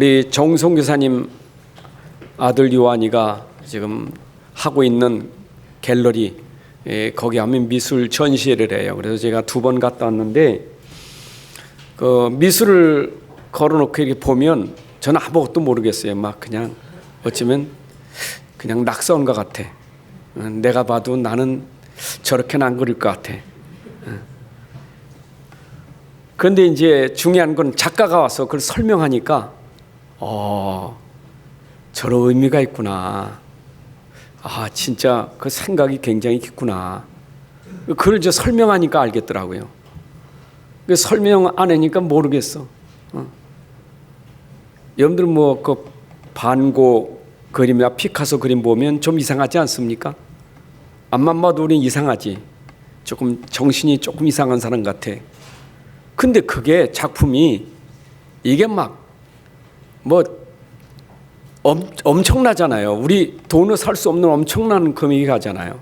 우리 정성 교사님 아들 요한이가 지금 하고 있는 갤러리 거기 하면 미술 전시회를 해요. 그래서 제가 2번 갔다 왔는데 그 미술을 걸어놓고 이렇게 보면 저는 아무것도 모르겠어요. 막 그냥 어쩌면 그냥 낙서한 것 같아. 내가 봐도 나는 저렇게는 안 그릴 것 같아. 그런데 이제 중요한 건 작가가 와서 그걸 설명하니까 저런 의미가 있구나. 진짜 그 생각이 굉장히 깊구나. 그걸 이제 설명하니까 알겠더라고요. 설명 안 하니까 모르겠어. 여러분들 뭐 그 반고 그림이나 피카소 그림 보면 좀 이상하지 않습니까? 앞만 봐도 우린 이상하지. 조금 정신이 조금 이상한 사람 같아. 근데 그게 작품이 이게 막 뭐 엄청나잖아요. 우리 돈으로 살 수 없는 엄청난 금액이 가잖아요.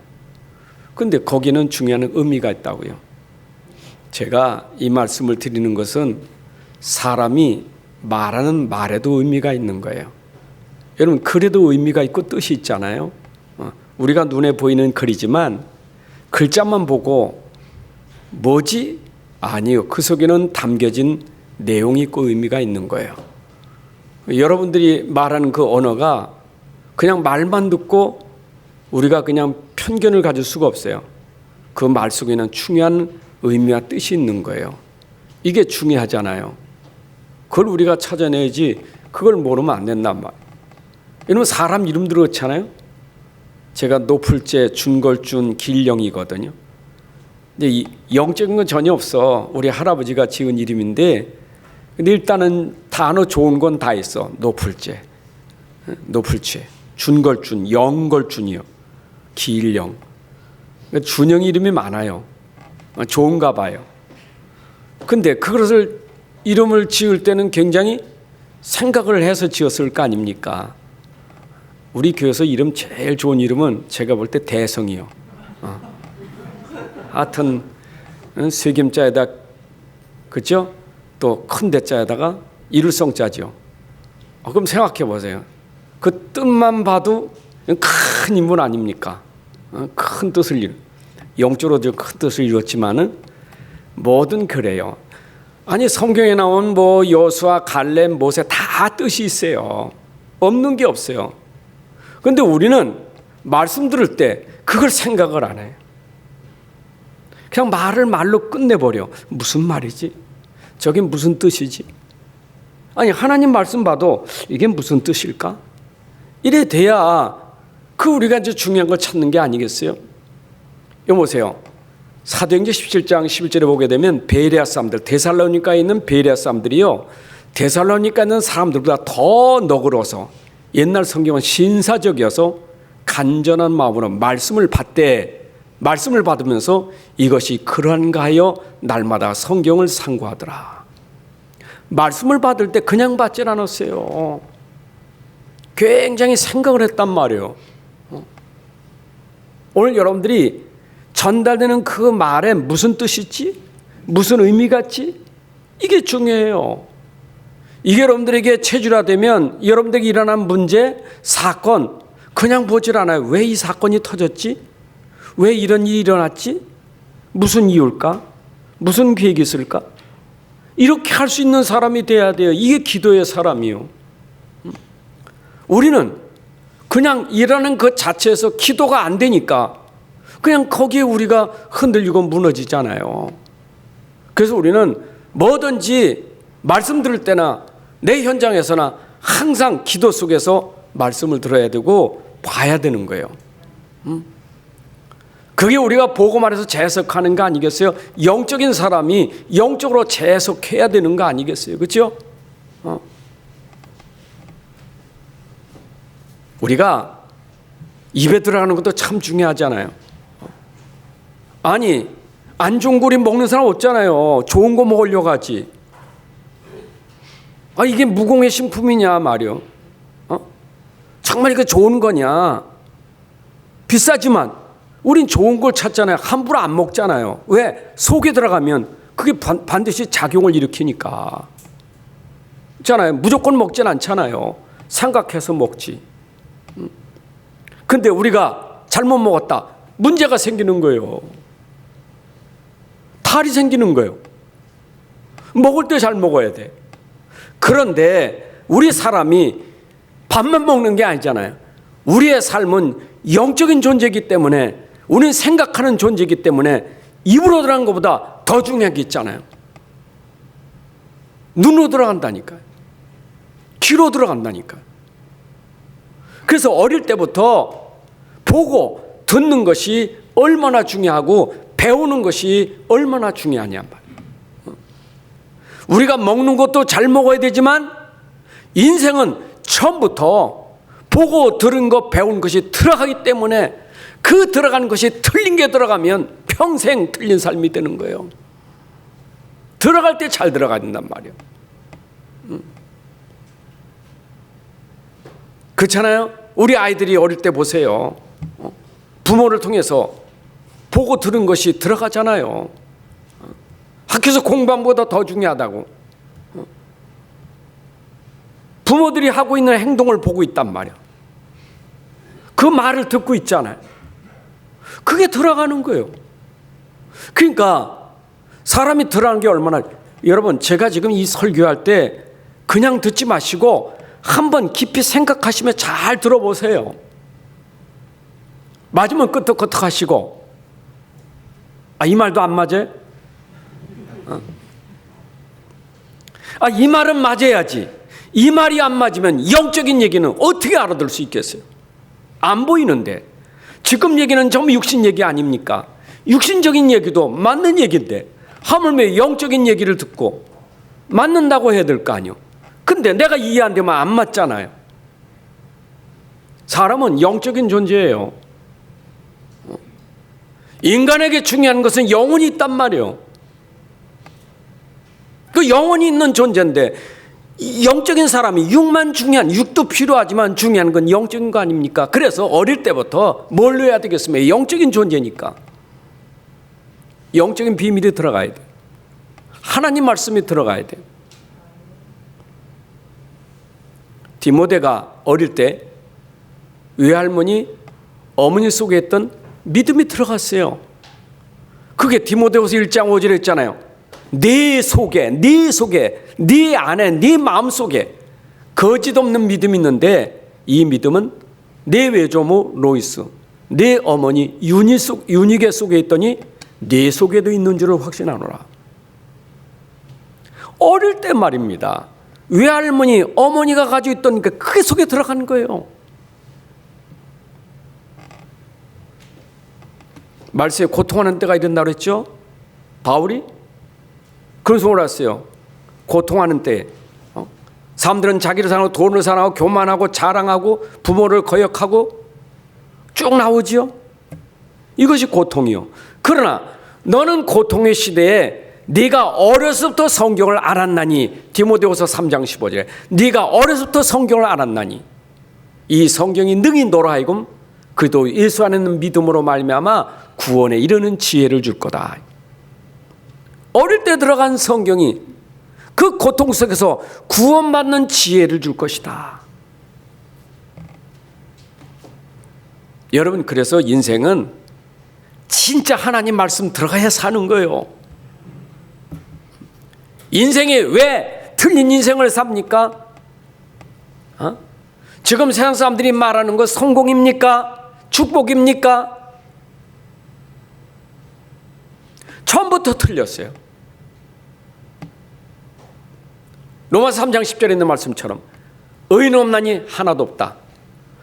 근데 거기는 중요한 의미가 있다고요. 제가 이 말씀을 드리는 것은 사람이 말하는 말에도 의미가 있는 거예요. 여러분 글에도 의미가 있고 뜻이 있잖아요. 우리가 눈에 보이는 글이지만 글자만 보고 뭐지? 아니요. 그 속에는 담겨진 내용이 있고 의미가 있는 거예요. 여러분들이 말하는 그 언어가 그냥 말만 듣고 우리가 그냥 편견을 가질 수가 없어요. 그 말 속에는 중요한 의미와 뜻이 있는 거예요. 이게 중요하잖아요. 그걸 우리가 찾아내야지 그걸 모르면 안 된단 말이에요. 여러분 사람 이름들 그렇잖아요. 제가 노풀재, 준걸준, 길령이거든요. 근데 영적인 건 전혀 없어. 우리 할아버지가 지은 이름인데 근데 일단은 단어 좋은 건 다 있어. 노풀재, 노풀재, 준걸준, 영걸준이요. 길령. 그러니까 준영 이름이 많아요. 좋은가 봐요. 근데 그것을 이름을 지을 때는 굉장히 생각을 해서 지었을 거 아닙니까? 우리 교회에서 이름 제일 좋은 이름은 제가 볼 때 대성이요. 하여튼 세겜자에다 그죠? 또 큰 대자에다가 이룰성자죠. 그럼 생각해 보세요. 그 뜻만 봐도 큰 인물 아닙니까? 큰 뜻을 영적으로 큰 뜻을 이뤘지만은 뭐든 그래요. 아니 성경에 나온 뭐 여수와 갈렙, 모세 다 뜻이 있어요. 없는 게 없어요. 그런데 우리는 말씀 들을 때 그걸 생각을 안 해요. 그냥 말을 말로 끝내버려. 무슨 말이지? 저게 무슨 뜻이지? 아니 하나님 말씀 봐도 이게 무슨 뜻일까? 이래 돼야 그 우리가 이제 중요한 걸 찾는 게 아니겠어요? 여기 보세요. 사도행전 17장 11절에 보게 되면 베레아 사람들, 데살로니가에 있는 베레아 사람들이요. 데살로니가에 있는 사람들보다 더 너그러워서 옛날 성경은 신사적이어서 간절한 마음으로 말씀을 받되 말씀을 받으면서 이것이 그러한가 하여 날마다 성경을 상고하더라. 말씀을 받을 때 그냥 받질 않았어요. 굉장히 생각을 했단 말이에요. 오늘 여러분들이 전달되는 그 말에 무슨 뜻이 있지? 무슨 의미가 있지? 이게 중요해요. 이게 여러분들에게 체질화되면 여러분들에게 일어난 문제, 사건 그냥 보질 않아요. 왜 이 사건이 터졌지? 왜 이런 일이 일어났지? 무슨 이유일까? 무슨 계획이 있을까? 이렇게 할 수 있는 사람이 돼야 돼요. 이게 기도의 사람이요. 우리는 그냥 일하는 그 자체에서 기도가 안 되니까 그냥 거기에 우리가 흔들리고 무너지잖아요. 그래서 우리는 뭐든지 말씀 들을 때나 내 현장에서나 항상 기도 속에서 말씀을 들어야 되고 봐야 되는 거예요. 그게 우리가 보고 말해서 재해석하는 거 아니겠어요? 영적인 사람이 영적으로 재해석해야 되는 거 아니겠어요? 그렇죠? 우리가 입에 들어가는 것도 참 중요하잖아요. 아니 안 좋은 거 먹는 사람 없잖아요. 좋은 거 먹으려고 하지. 이게 무공의 신품이냐 말이요. 정말 이거 좋은 거냐? 비싸지만 우린 좋은 걸 찾잖아요. 함부로 안 먹잖아요. 왜? 속에 들어가면 그게 반드시 작용을 일으키니까. 있잖아요. 무조건 먹진 않잖아요. 생각해서 먹지. 근데 우리가 잘못 먹었다. 문제가 생기는 거예요. 탈이 생기는 거예요. 먹을 때 잘 먹어야 돼. 그런데 우리 사람이 밥만 먹는 게 아니잖아요. 우리의 삶은 영적인 존재이기 때문에, 우리는 생각하는 존재이기 때문에 입으로 들어간 것보다 더 중요한 게 있잖아요. 눈으로 들어간다니까요. 귀로 들어간다니까요. 그래서 어릴 때부터 보고 듣는 것이 얼마나 중요하고 배우는 것이 얼마나 중요하냐 말이에요. 우리가 먹는 것도 잘 먹어야 되지만 인생은 처음부터 보고 들은 것 배운 것이 들어가기 때문에 그 들어간 것이 틀린 게 들어가면 평생 틀린 삶이 되는 거예요. 들어갈 때 잘 들어가야 된단 말이에요. 그렇잖아요. 우리 아이들이 어릴 때 보세요. 부모를 통해서 보고 들은 것이 들어가잖아요. 학교에서 공부한 것보다 더 중요하다고. 부모들이 하고 있는 행동을 보고 있단 말이야. 그 말을 듣고 있잖아요. 그게 들어가는 거예요. 그러니까 사람이 들어가는 게 얼마나, 여러분 제가 지금 이 설교할 때 그냥 듣지 마시고 한번 깊이 생각하시며 잘 들어보세요. 맞으면 끄떡끄떡 하시고, 이 말도 안 맞아요? 이 말은 맞아야지. 이 말이 안 맞으면 영적인 얘기는 어떻게 알아들 수 있겠어요? 안 보이는데. 지금 얘기는 전부 육신 얘기 아닙니까? 육신적인 얘기도 맞는 얘기인데 하물며 영적인 얘기를 듣고 맞는다고 해야 될 거 아니에요. 근데 내가 이해 안 되면 안 맞잖아요. 사람은 영적인 존재예요. 인간에게 중요한 것은 영혼이 있단 말이에요. 그 영혼이 있는 존재인데, 영적인 사람이 육만 중요한, 육도 필요하지만 중요한 건 영적인 거 아닙니까? 그래서 어릴 때부터 뭘 해야 되겠습니까? 영적인 존재니까 영적인 비밀이 들어가야 돼. 하나님 말씀이 들어가야 돼. 디모데가 어릴 때 외할머니, 어머니 속에 있던 믿음이 들어갔어요. 그게 디모데후서 1장 5절에 있잖아요. 네 속에, 네 안에, 네 마음속에 거짓 없는 믿음이 있는데, 이 믿음은 내 외조모 로이스, 내 어머니 유니게 속에 있더니 네 속에도 있는 줄을 확신하노라. 어릴 때 말입니다. 외할머니, 어머니가 가지고 있던 게 그게 속에 들어간 거예요. 말세에 고통하는 때가 이른다고 그랬죠? 바울이? 그래서 뭐라 했어요? 고통하는 때. 사람들은 자기를 사랑하고 돈을 사랑하고 교만하고 자랑하고 부모를 거역하고 쭉 나오지요? 이것이 고통이요. 그러나 너는 고통의 시대에 네가 어려서부터 성경을 알았나니, 디모데후서 3장 15절에 네가 어려서부터 성경을 알았나니 이 성경이 능히 너로 하여금 그도 예수 안에 있는 믿음으로 말미암아 구원에 이르는 지혜를 줄 거다. 어릴 때 들어간 성경이 그 고통 속에서 구원받는 지혜를 줄 것이다. 여러분, 그래서 인생은 진짜 하나님 말씀 들어가야 사는 거예요. 인생이 왜 틀린 인생을 삽니까? 지금 세상 사람들이 말하는 거 성공입니까? 축복입니까? 처음부터 틀렸어요. 로마서 3장 10절에 있는 말씀처럼 의인 없나니 하나도 없다.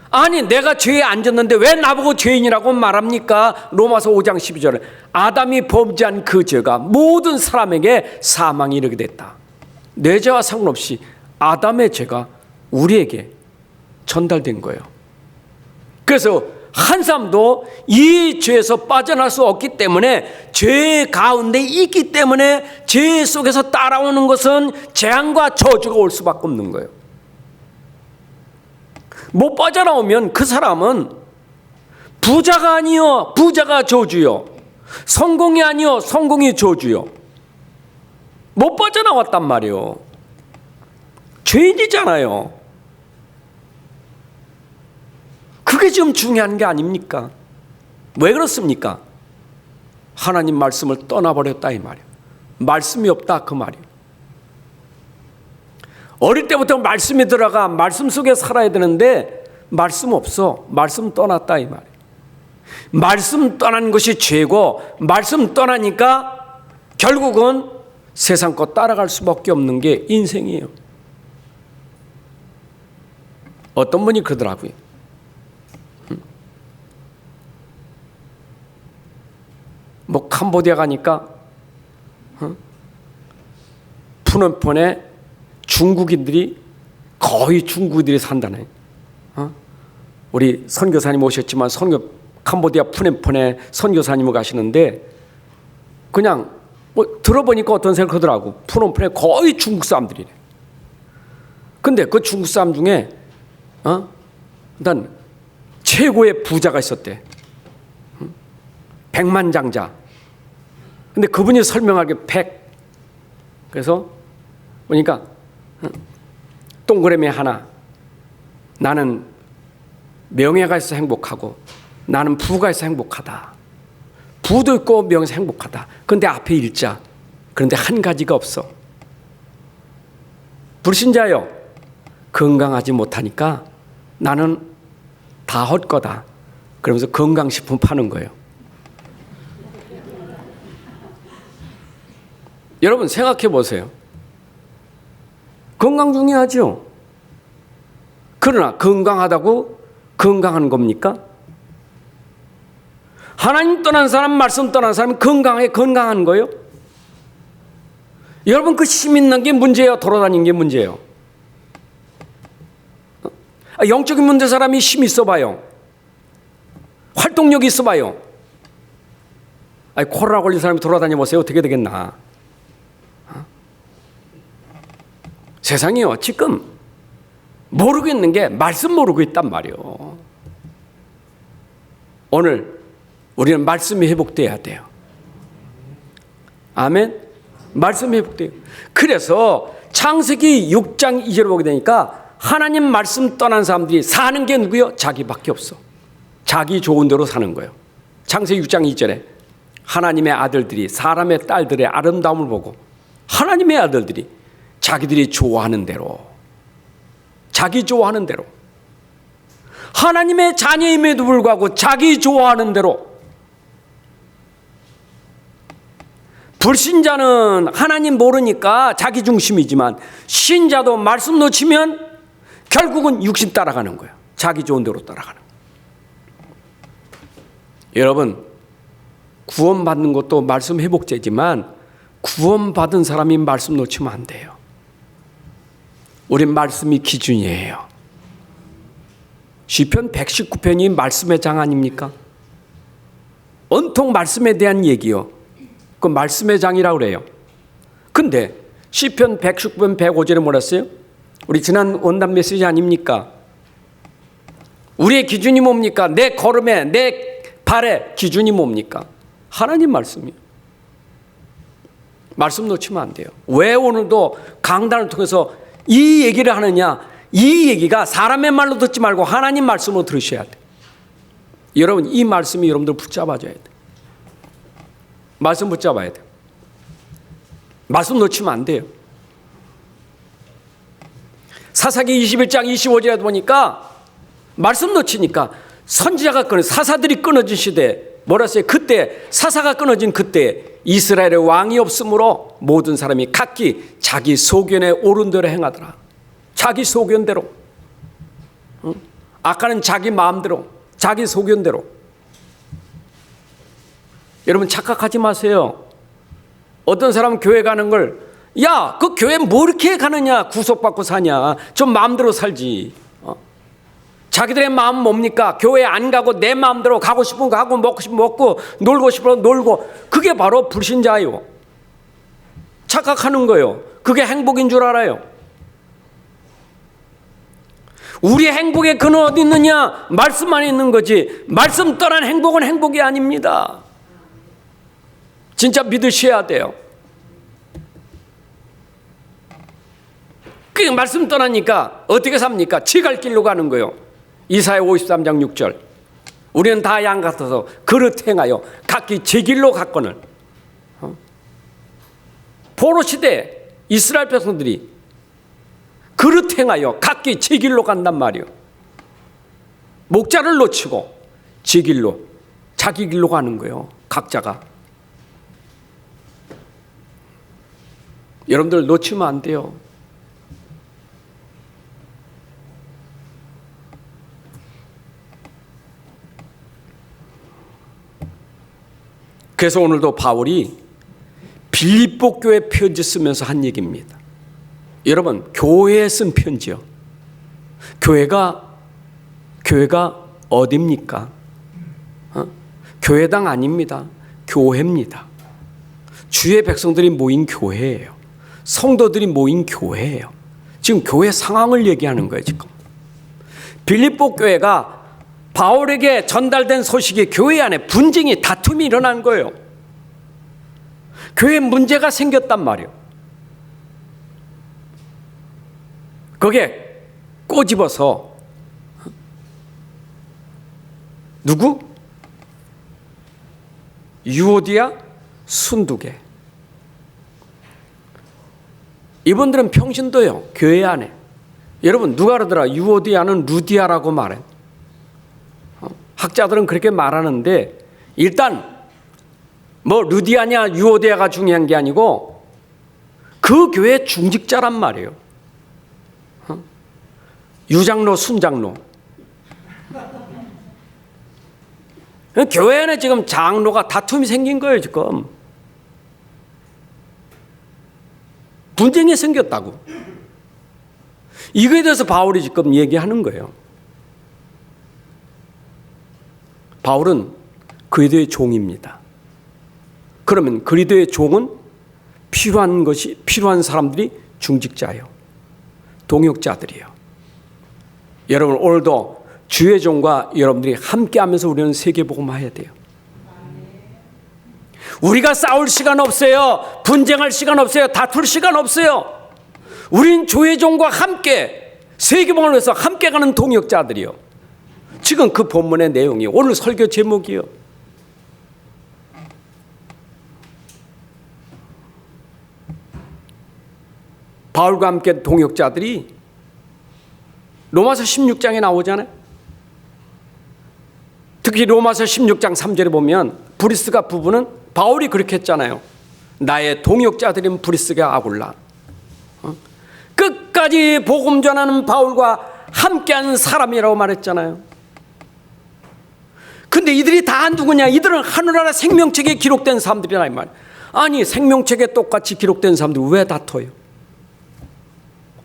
아니, 내가 죄에 앉았는데 왜 나보고 죄인이라고 말합니까? 로마서 5장 12절에 아담이 범죄한 그 죄가 모든 사람에게 사망이 이르게 됐다. 내 죄와 상관없이 아담의 죄가 우리에게 전달된 거예요. 그래서 한 사람도 이 죄에서 빠져날 수 없기 때문에, 죄 가운데 있기 때문에 죄 속에서 따라오는 것은 재앙과 저주가 올 수밖에 없는 거예요. 못 빠져나오면 그 사람은 부자가 아니요 부자가 저주요, 성공이 아니요 성공이 저주요. 못 빠져나왔단 말이에요. 죄인이잖아요. 그게 지금 중요한 게 아닙니까? 왜 그렇습니까? 하나님 말씀을 떠나버렸다 이 말이에요. 말씀이 없다 그 말이에요. 어릴 때부터 말씀이 들어가 말씀 속에 살아야 되는데 말씀 없어. 말씀 떠났다 이 말이에요. 말씀 떠난 것이 죄고 말씀 떠나니까 결국은 세상 것 따라갈 수밖에 없는 게 인생이에요. 어떤 분이 그러더라고요. 뭐 캄보디아 가니까 푸놈펜에 중국인들이 거의 중국인들이 산다네. 우리 선교사님 오셨지만 캄보디아 푸놈펜에 선교사님을 가시는데 그냥 뭐 들어보니까 어떤 생각하더라고. 푸놈펜에 거의 중국 사람들이래. 근데 그 중국 사람 중에 일단 최고의 부자가 있었대. 백만장자. 근데 그분이 설명하기 그래서 보니까 동그라미 하나. 나는 명예가 있어 행복하고 나는 부가 있어 행복하다. 부도 있고 명예가 행복하다. 그런데 앞에 일자. 그런데 한 가지가 없어. 불신자요. 건강하지 못하니까 나는 다 헛거다. 그러면서 건강식품 파는 거예요. 여러분 생각해 보세요. 건강 중요하죠. 그러나 건강하다고 건강한 겁니까? 하나님 떠난 사람, 말씀 떠난 사람이 건강한 거예요? 여러분 그 힘 있는 게 문제예요? 돌아다니는 게 문제예요? 영적인 문제 사람이 힘 있어 봐요. 활동력이 있어 봐요. 코로나 걸린 사람이 돌아다녀 보세요. 어떻게 되겠나? 세상이요. 지금 모르고 있는 게 말씀 모르고 있단 말이에요. 오늘 우리는 말씀이 회복돼야 돼요. 아멘. 말씀이 회복돼요. 그래서 창세기 6장 2절을 보게 되니까 하나님 말씀 떠난 사람들이 사는 게 누구요? 자기밖에 없어. 자기 좋은 대로 사는 거예요. 창세기 6장 2절에 하나님의 아들들이 사람의 딸들의 아름다움을 보고 하나님의 아들들이 자기들이 좋아하는 대로 자기 좋아하는 대로 하나님의 자녀임에도 불구하고 자기 좋아하는 대로 불신자는 하나님 모르니까 자기 중심이지만 신자도 말씀 놓치면 결국은 육신 따라가는 거예요. 자기 좋은 대로 따라가는 거예요. 여러분 구원받는 것도 말씀 회복제지만 구원받은 사람이 말씀 놓치면 안 돼요. 우린 말씀이 기준이에요. 시편 119편이 말씀의 장 아닙니까? 온통 말씀에 대한 얘기요. 그 말씀의 장이라고 그래요. 근데 시편 119편 105절에 뭐라 했어요? 우리 지난 원단 메시지 아닙니까? 우리의 기준이 뭡니까? 내 걸음에 내 발의 기준이 뭡니까? 하나님 말씀이요. 말씀 놓치면 안 돼요. 왜 오늘도 강단을 통해서 이 얘기를 하느냐? 이 얘기가 사람의 말로 듣지 말고 하나님 말씀으로 들으셔야 돼요. 여러분 이 말씀이 여러분들 붙잡아줘야 돼요. 말씀 붙잡아야 돼요. 말씀 놓치면 안 돼요. 사사기 21장 25절에 보니까 말씀 놓치니까 선지자가 사사들이 끊어진 시대 뭐라 했어요? 그때 사사가 끊어진 그때 이스라엘의 왕이 없으므로 모든 사람이 각기 자기 소견에 옳은 대로 행하더라. 자기 소견대로. 아까는 자기 마음대로 자기 소견대로. 여러분 착각하지 마세요. 어떤 사람은 교회 가는 걸 야, 그 교회 뭐 이렇게 가느냐? 구속받고 사냐? 좀 마음대로 살지. 자기들의 마음은 뭡니까? 교회 안 가고 내 마음대로 가고 싶은 거 하고 먹고 싶으면 먹고 놀고 싶으면 놀고. 그게 바로 불신자예요. 착각하는 거예요. 그게 행복인 줄 알아요. 우리의 행복의 근원 어디 있느냐? 말씀 안에 있는 거지. 말씀 떠난 행복은 행복이 아닙니다. 진짜 믿으셔야 돼요. 그 말씀 떠나니까 어떻게 삽니까? 지 갈 길로 가는 거예요. 이사야 53장 6절. 우리는 다 양 같아서 그릇 행하여 각기 제 길로 갔거늘. 포로 시대 이스라엘 백성들이 그릇 행하여 각기 제 길로 간단 말이에요. 목자를 놓치고 제 길로, 자기 길로 가는 거예요. 각자가. 여러분들 놓치면 안 돼요. 그래서 오늘도 바울이 빌립보 교회 편지 쓰면서 한 얘기입니다. 여러분, 교회에 쓴 편지요. 교회가 어디입니까? 교회당 아닙니다. 교회입니다. 주의 백성들이 모인 교회예요. 성도들이 모인 교회예요. 지금 교회 상황을 얘기하는 거예요, 지금. 빌립보 교회가 바울에게 전달된 소식이 교회 안에 분쟁이, 다툼이 일어난 거예요. 교회에 문제가 생겼단 말이에요. 거기에 꼬집어서 누구? 유오디아, 순두계. 이분들은 평신도요, 교회 안에. 여러분, 누가 그러더라? 유오디아는 루디아라고 말해. 학자들은 그렇게 말하는데, 일단 뭐 루디아냐 유오디아가 중요한 게 아니고 그 교회 중직자란 말이에요. 유장로, 순장로. 교회 안에 지금 장로가 다툼이 생긴 거예요, 지금. 분쟁이 생겼다고. 이거에 대해서 바울이 지금 얘기하는 거예요. 바울은 그리스도의 종입니다. 그러면 그리스도의 종은 필요한 사람들이 중직자예요. 동역자들이에요. 여러분, 오늘도 주의 종과 여러분들이 함께하면서 우리는 세계복음화해야 돼요. 우리가 싸울 시간 없어요. 분쟁할 시간 없어요. 다툴 시간 없어요. 우린 주의 종과 함께 세계복음을 위해서 함께 가는 동역자들이요. 지금 그 본문의 내용이 오늘 설교 제목이요. 바울과 함께 동역자들이 로마서 16장에 나오잖아요. 특히 로마서 16장 3절에 보면 브리스가 부부는 바울이 그렇게 했잖아요. 나의 동역자들인 브리스가 아굴라. 끝까지 복음 전하는 바울과 함께하는 사람이라고 말했잖아요. 근데 이들이 다 누구냐? 이들은 하늘나라 생명책에 기록된 사람들이라 이 말. 아니, 생명책에 똑같이 기록된 사람들이 왜 다퉈요?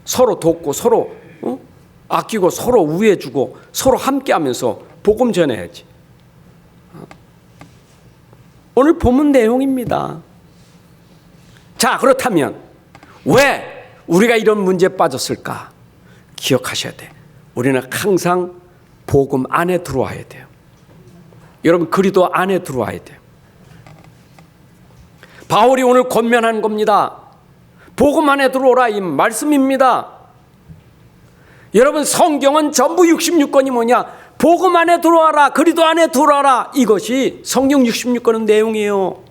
서로 돕고 서로 아끼고 서로 우애해주고 서로 함께하면서 복음 전해야지. 오늘 본문 내용입니다. 자, 그렇다면 왜 우리가 이런 문제에 빠졌을까? 기억하셔야 돼. 우리는 항상 복음 안에 들어와야 돼요. 여러분, 그리스도 안에 들어와야 돼요. 바울이 오늘 권면한 겁니다. 복음 안에 들어오라, 이 말씀입니다. 여러분, 성경은 전부 66권이 뭐냐? 복음 안에 들어와라, 그리스도 안에 들어와라. 이것이 성경 66권의 내용이에요.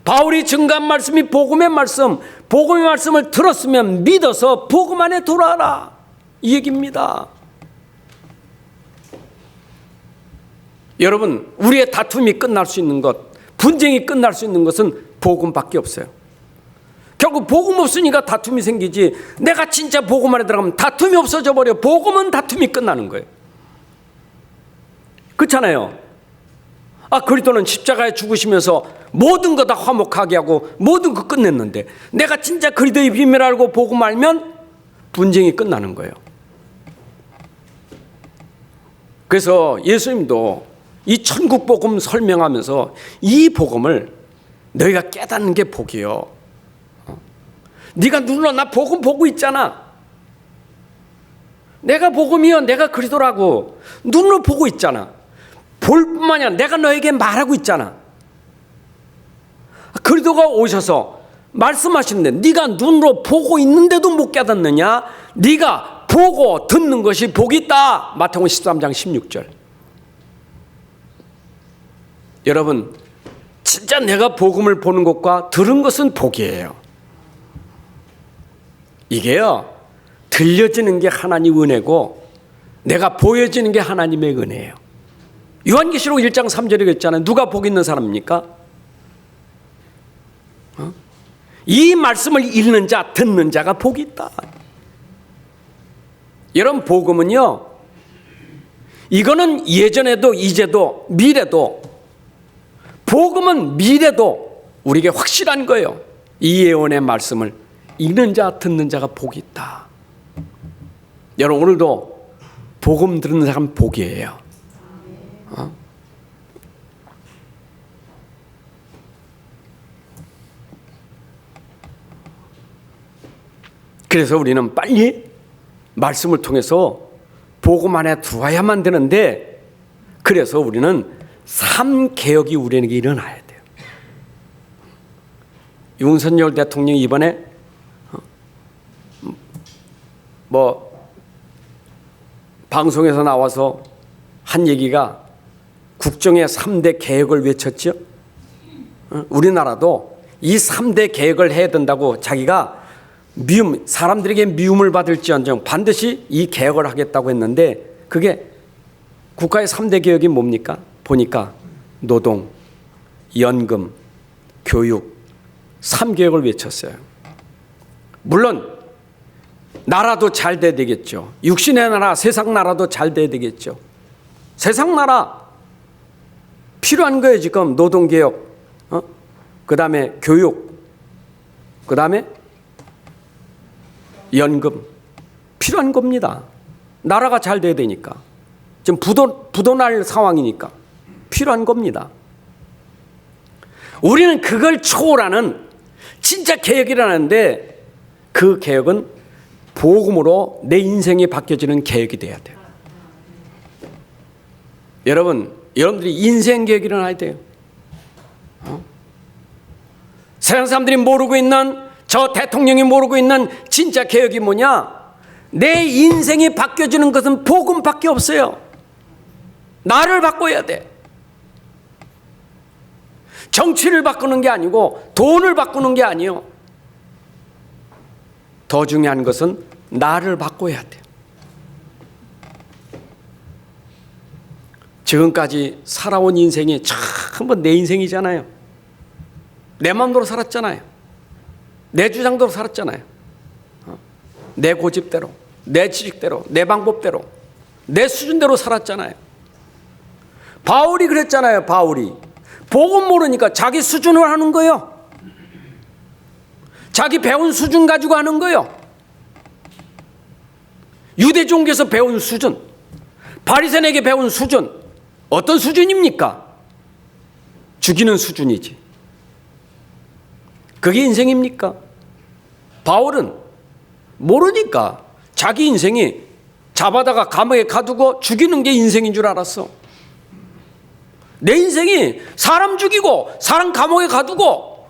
바울이 증거한 말씀이 복음의 말씀, 복음의 말씀을 들었으면 믿어서 복음 안에 들어와라, 이 얘기입니다. 여러분, 우리의 다툼이 끝날 수 있는 것, 분쟁이 끝날 수 있는 것은 복음밖에 없어요. 결국 복음 없으니까 다툼이 생기지, 내가 진짜 복음 안에 들어가면 다툼이 없어져 버려. 복음은 다툼이 끝나는 거예요. 그렇잖아요. 그리스도는 십자가에 죽으시면서 모든 거 다 화목하게 하고 모든 거 끝냈는데, 내가 진짜 그리스도의 비밀을 알고 복음 알면 분쟁이 끝나는 거예요. 그래서 예수님도 이 천국 복음 설명하면서 이 복음을 너희가 깨닫는 게 복이요. 네가 눌러, 나 복음 보고 있잖아. 내가 복음이요, 내가 그리스도라고 눈으로 보고 있잖아. 볼 뿐만이 아니라 내가 너에게 말하고 있잖아. 그리스도가 오셔서 말씀하시는데 네가 눈으로 보고 있는데도 못 깨닫느냐? 네가 보고 듣는 것이 복이 있다. 마태복음 13장 16절. 여러분, 진짜 내가 복음을 보는 것과 들은 것은 복이에요. 이게요, 들려지는 게 하나님 은혜고 내가 보여지는 게 하나님의 은혜예요. 요한계시록 1장 3절에 그랬잖아요. 누가 복 있는 사람입니까? 이 말씀을 읽는 자, 듣는 자가 복이 있다. 여러분, 복음은요, 이거는 예전에도 이제도 미래도, 복음은 미래도 우리에게 확실한 거예요. 이 예언의 말씀을 읽는 자, 듣는 자가 복이 있다. 여러분, 오늘도 복음 듣는 사람 복이에요. 그래서 우리는 빨리 말씀을 통해서 복음 안에 들어와야만 되는데, 그래서 우리는 삶 개혁이 우리에게 일어나야 돼요. 윤석열 대통령이 이번에 방송에서 나와서 한 얘기가 국정의 3대 개혁을 외쳤죠. 우리나라도 이 3대 개혁을 해야 된다고 자기가 사람들에게 미움을 받을지언정 반드시 이 개혁을 하겠다고 했는데, 그게 국가의 3대 개혁이 뭡니까? 보니까 노동, 연금, 교육, 3개혁을 외쳤어요. 물론 나라도 잘 돼야 되겠죠. 육신의 나라, 세상 나라도 잘 돼야 되겠죠. 세상 나라 필요한 거예요. 지금 노동개혁, 그 다음에 교육, 그 다음에 연금 필요한 겁니다. 나라가 잘 돼야 되니까. 지금 부도날 상황이니까 필요한 겁니다. 우리는 그걸 초월하는 진짜 개혁이라는데, 그 개혁은 복음으로 내 인생이 바뀌어지는 개혁이 돼야 돼요. 여러분들이 인생 개혁이 일어나야 돼요. 세상 사람들이 모르고 있는, 저 대통령이 모르고 있는 진짜 개혁이 뭐냐? 내 인생이 바뀌어지는 것은 복음밖에 없어요. 나를 바꿔야 돼. 정치를 바꾸는 게 아니고 돈을 바꾸는 게 아니요. 더 중요한 것은 나를 바꿔야 돼. 지금까지 살아온 인생이 전부 내 인생이잖아요. 내 마음대로 살았잖아요. 내 주장대로 살았잖아요. 내 고집대로, 내 지식대로, 내 방법대로, 내 수준대로 살았잖아요. 바울이 그랬잖아요. 바울이 복음 모르니까 자기 수준을 하는 거예요. 자기 배운 수준 가지고 하는 거예요. 유대 종교에서 배운 수준, 바리새인에게 배운 수준, 어떤 수준입니까? 죽이는 수준이지. 그게 인생입니까? 바울은 모르니까 자기 인생이 잡아다가 감옥에 가두고 죽이는 게 인생인 줄 알았어. 내 인생이 사람 죽이고 사람 감옥에 가두고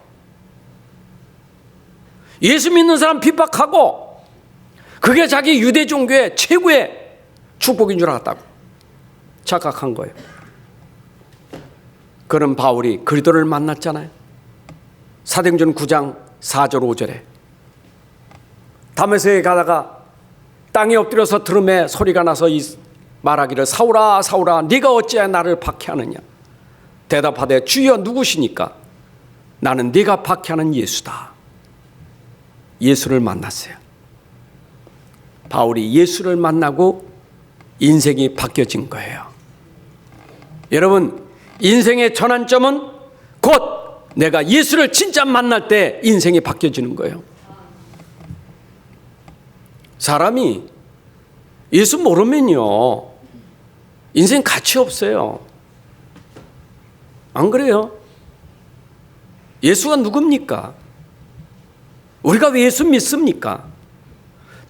예수 믿는 사람 핍박하고, 그게 자기 유대 종교의 최고의 축복인 줄 알았다고 착각한 거예요. 그런 바울이 그리스도를 만났잖아요. 사도행전 9장 4절 5절에 다메섹에 가다가 땅에 엎드려서 들음에 소리가 나서 말하기를, 사울아 사울아 네가 어찌하여 나를 박해하느냐. 대답하되 주여 누구시니까. 나는 네가 박해하는 예수다. 예수를 만났어요. 바울이 예수를 만나고 인생이 바뀌어진 거예요. 여러분, 인생의 전환점은 곧 내가 예수를 진짜 만날 때 인생이 바뀌어지는 거예요. 사람이 예수 모르면요, 인생 가치 없어요. 안 그래요? 예수가 누굽니까? 우리가 왜 예수 믿습니까?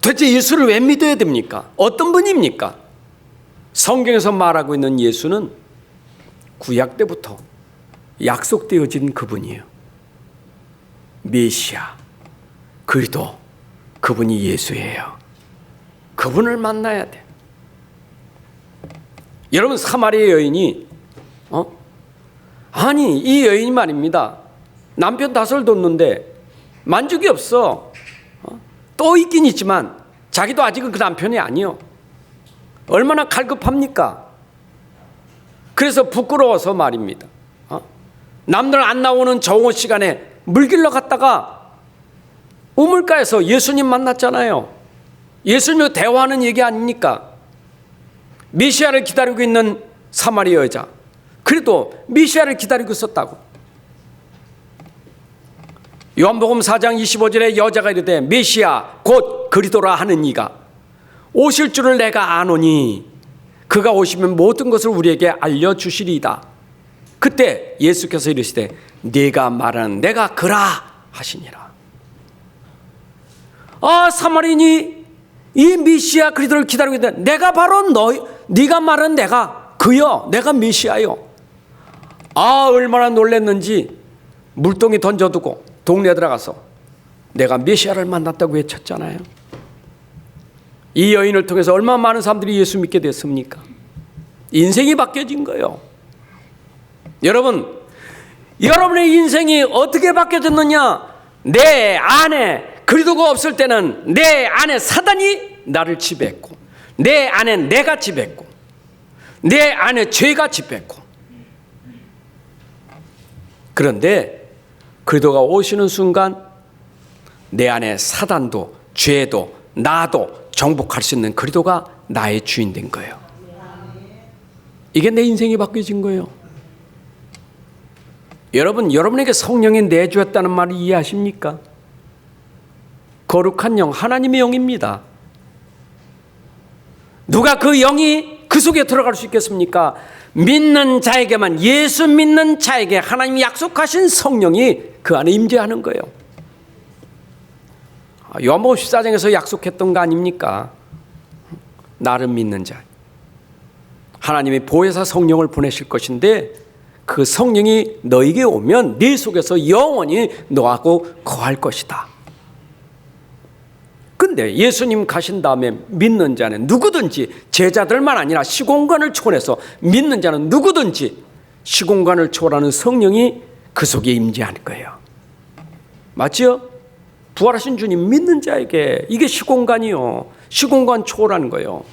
도대체 예수를 왜 믿어야 됩니까? 어떤 분입니까? 성경에서 말하고 있는 예수는 구약 때부터 약속되어진 그분이에요. 메시아, 그리스도, 그분이 예수예요. 그분을 만나야 돼. 여러분, 사마리아 여인이 아니 이 여인이 말입니다. 남편 닷을 뒀는데 만족이 없어. 또 있긴 있지만 자기도 아직은 그 남편이 아니요. 얼마나 갈급합니까? 그래서 부끄러워서 말입니다. 남들 안 나오는 정오 시간에 물 길러 갔다가 우물가에서 예수님 만났잖아요. 예수님과 대화하는 얘기 아닙니까? 메시아를 기다리고 있는 사마리아 여자, 그래도 메시아를 기다리고 있었다고. 요한복음 4장 25절에 여자가 이르되 메시아 곧 그리스도라 하는 이가 오실 줄을 내가 아노니 그가 오시면 모든 것을 우리에게 알려주시리이다. 그때 예수께서 이르시되 네가 말하는 내가 그라 하시니라. 사마리아인이 이 메시아 그리스도를 기다리고 있는데 내가 바로 네가 말한 내가 그요, 내가 메시아요. 얼마나 놀랐는지 물동이 던져두고 동네에 들어가서 내가 메시아를 만났다고 외쳤잖아요. 이 여인을 통해서 얼마나 많은 사람들이 예수 믿게 됐습니까? 인생이 바뀌어진 거예요. 여러분, 여러분의 인생이 어떻게 바뀌어졌느냐? 내 안에 그리스도가 없을 때는 내 안에 사단이 나를 지배했고, 내 안에 내가 지배했고, 내 안에 죄가 지배했고. 그런데 그리스도가 오시는 순간 내 안에 사단도 죄도 나도 정복할 수 있는 그리스도가 나의 주인 된 거예요. 이게 내 인생이 바뀌어진 거예요. 여러분, 여러분에게 성령이 내주었다는 말을 이해하십니까? 거룩한 영, 하나님의 영입니다. 누가 그 영이 그 속에 들어갈 수 있겠습니까? 믿는 자에게만, 예수 믿는 자에게 하나님이 약속하신 성령이 그 안에 임재하는 거예요. 요한복음 14장에서 약속했던 거 아닙니까? 나를 믿는 자, 하나님이 보혜사 성령을 보내실 것인데 그 성령이 너에게 오면 네 속에서 영원히 너하고 거할 것이다. 근데 예수님 가신 다음에 믿는 자는 누구든지, 제자들만 아니라 시공간을 초월해서 믿는 자는 누구든지 시공간을 초월하는 성령이 그 속에 임재할 거예요. 맞죠? 부활하신 주님 믿는 자에게 이게 시공간이요, 시공간 초월하는 거예요.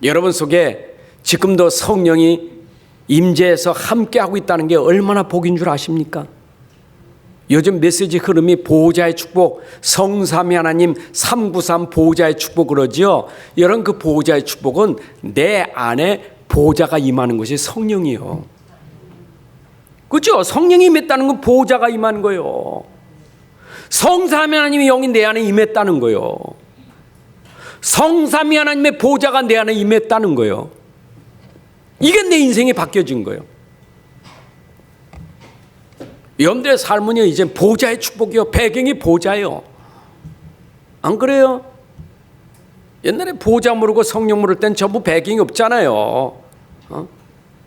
여러분 속에 지금도 성령이 임재해서 함께하고 있다는 게 얼마나 복인 줄 아십니까? 요즘 메시지 흐름이 보호자의 축복, 성삼위 하나님 393 보호자의 축복 그러죠. 여러분, 그 보호자의 축복은 내 안에 보호자가 임하는 것이 성령이요. 그렇죠? 성령이 임했다는 건 보호자가 임한 거예요. 성삼위 하나님의 영이 내 안에 임했다는 거예요. 성삼위 하나님의 보호자가 내 안에 임했다는 거예요. 이게 내 인생이 바뀌어진 거예요. 여러분들의 삶은요, 이제 보호자의 축복이요, 배경이 보호자예요. 안 그래요? 옛날에 보호자 모르고 성령 모를 땐 전부 배경이 없잖아요.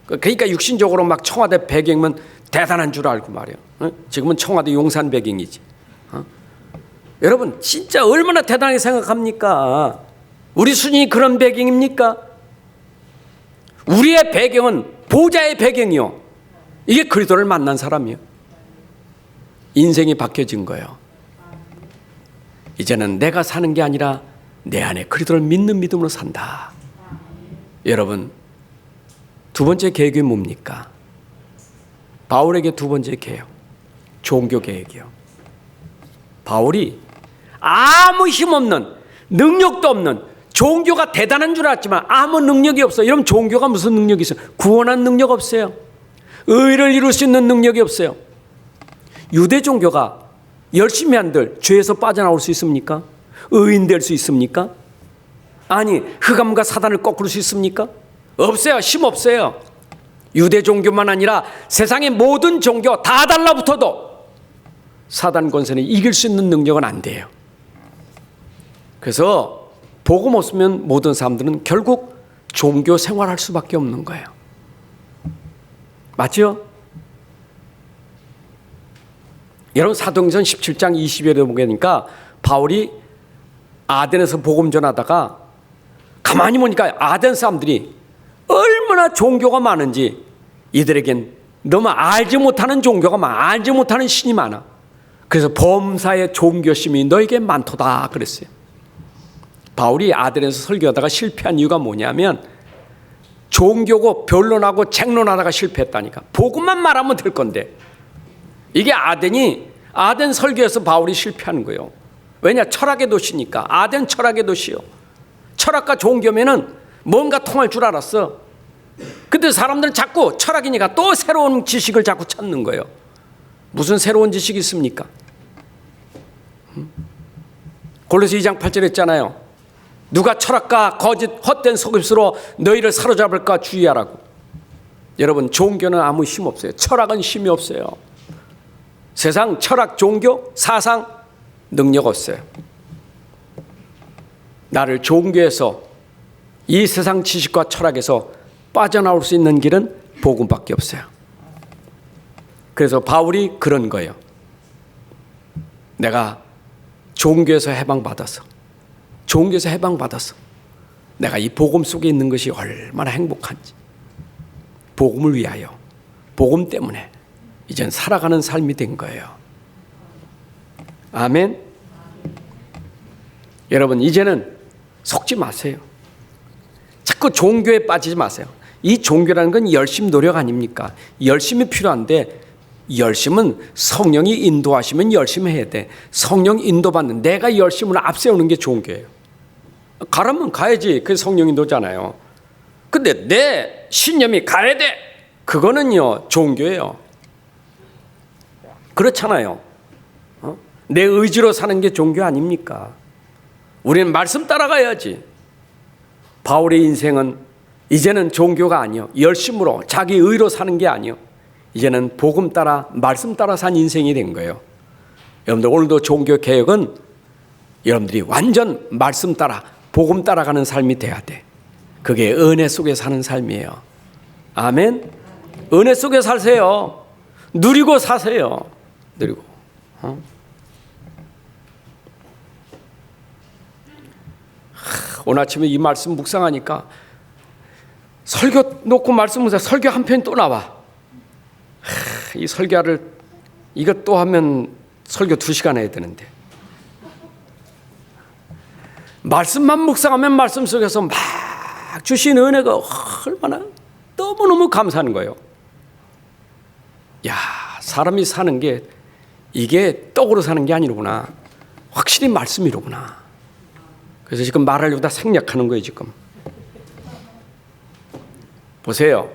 그러니까 육신적으로 막 청와대 배경은 대단한 줄 알고 말이에요. 지금은 청와대 용산 배경이지. 여러분, 진짜 얼마나 대단하게 생각합니까? 우리 수준이 그런 배경입니까? 우리의 배경은 보호자의 배경이요, 이게 그리스도를 만난 사람이요. 인생이 바뀌어진 거예요. 이제는 내가 사는 게 아니라 내 안에 그리스도를 믿는 믿음으로 산다. 여러분, 두 번째 계획이 뭡니까? 바울에게 두 번째 계획, 종교 계획이요. 바울이 아무 힘없는, 능력도 없는, 종교가 대단한 줄 알았지만 아무 능력이 없어요. 여러분, 종교가 무슨 능력이 있어요? 구원한 능력 없어요. 의를 이룰 수 있는 능력이 없어요. 유대 종교가 열심히 한들 죄에서 빠져나올 수 있습니까? 의인 될 수 있습니까? 아니, 흑암과 사단을 꺾을 수 있습니까? 없어요. 힘 없어요. 유대 종교만 아니라 세상의 모든 종교 다 달라붙어도 사단 권세는 이길 수 있는 능력은 안 돼요. 그래서 복음 없으면 모든 사람들은 결국 종교 생활할 수밖에 없는 거예요. 맞죠? 여러분 사도행전 17장 20절에 보니까 바울이 아덴에서 복음 전하다가 가만히 보니까 아덴 사람들이 얼마나 종교가 많은지, 이들에겐 너무 알지 못하는 종교가 많아, 알지 못하는 신이 많아. 그래서 범사의 종교심이 너에게 많도다 그랬어요. 바울이 아덴에서 설교하다가 실패한 이유가 뭐냐면 종교고 변론하고 책론하다가 실패했다니까. 복음만 말하면 될 건데 이게 아덴 설교에서 바울이 실패하는 거예요. 왜냐? 철학의 도시니까. 아덴 철학의 도시요. 철학과 종교면은 뭔가 통할 줄 알았어. 근데 사람들은 자꾸 철학이니까 또 새로운 지식을 자꾸 찾는 거예요. 무슨 새로운 지식이 있습니까? 골로새 2장 8절 했잖아요. 누가 철학과 거짓 헛된 속임수로 너희를 사로잡을까 주의하라고. 여러분, 종교는 아무 힘 없어요. 철학은 힘이 없어요. 세상 철학, 종교, 사상 능력 없어요. 나를 종교에서, 이 세상 지식과 철학에서 빠져나올 수 있는 길은 복음밖에 없어요. 그래서 바울이 그런 거예요. 내가 종교에서 해방받았어. 내가 이 복음 속에 있는 것이 얼마나 행복한지. 복음을 위하여, 복음 때문에 이젠 살아가는 삶이 된 거예요. 아멘. 여러분, 이제는 속지 마세요. 자꾸 종교에 빠지지 마세요. 이 종교라는 건 열심 노력 아닙니까? 열심이 필요한데, 열심은 성령이 인도하시면 열심히 해야 돼. 성령 인도받는, 내가 열심을 앞세우는 게 종교예요. 가라면 가야지. 그게 성령 인도잖아요. 근데 내 신념이 가야 돼, 그거는요 종교예요. 그렇잖아요. 내 의지로 사는 게 종교 아닙니까? 우리는 말씀 따라가야지. 바울의 인생은 이제는 종교가 아니요, 열심으로 자기 의로 사는 게 아니요, 이제는 복음 따라, 말씀 따라 산 인생이 된 거예요. 여러분들, 오늘도 종교 개혁은 여러분들이 완전 말씀 따라, 복음 따라가는 삶이 돼야 돼. 그게 은혜 속에 사는 삶이에요. 아멘. 은혜 속에 사세요. 누리고 사세요. 누리고. 오늘 아침에 이 말씀 묵상하니까 설교 놓고 말씀 묵상, 설교 한 편 또 나와. 이 설교를 이것 또 하면 설교 2시간 해야 되는데, 말씀만 묵상하면 말씀 속에서 막 주신 은혜가 얼마나 너무너무 감사한 거예요. 야, 사람이 사는 게 이게 떡으로 사는 게 아니로구나. 확실히 말씀이로구나. 그래서 지금 말하려고 다 생략하는 거예요. 지금 보세요.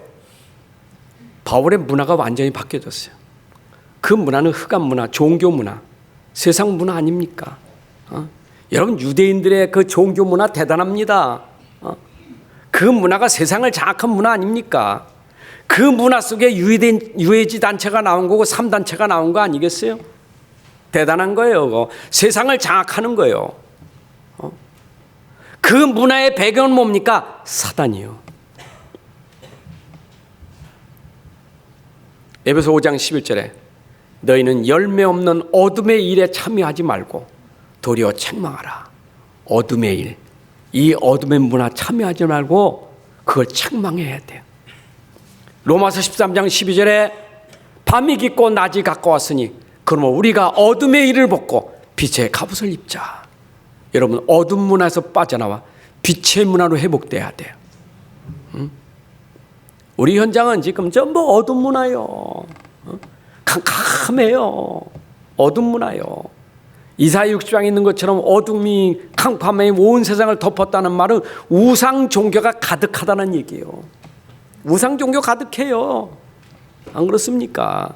바울의 문화가 완전히 바뀌어졌어요. 그 문화는 흑암 문화, 종교 문화, 세상 문화 아닙니까? 여러분, 유대인들의 그 종교 문화 대단합니다. 그 문화가 세상을 장악한 문화 아닙니까? 그 문화 속에 유해지 단체가 나온 거고 3단체가 나온 거 아니겠어요? 대단한 거예요. 그거. 세상을 장악하는 거예요. 그 문화의 배경은 뭡니까? 사단이요. 에베소 5장 11절에 너희는 열매 없는 어둠의 일에 참여하지 말고 도리어 책망하라. 어둠의 일, 이 어둠의 문화 참여하지 말고 그걸 책망해야 돼요. 로마서 13장 12절에 밤이 깊고 낮이 가까웠으니 그러면 우리가 어둠의 일을 벗고 빛의 갑옷을 입자. 여러분, 어둠 문화에서 빠져나와 빛의 문화로 회복돼야 돼요. 우리 현장은 지금 전부 어둠 문화요. 캄캄해요. 어둠 문화요. 이사야 60장에 있는 것처럼 어둠이 캄캄해 온 세상을 덮었다는 말은 우상 종교가 가득하다는 얘기예요. 우상 종교 가득해요. 안 그렇습니까?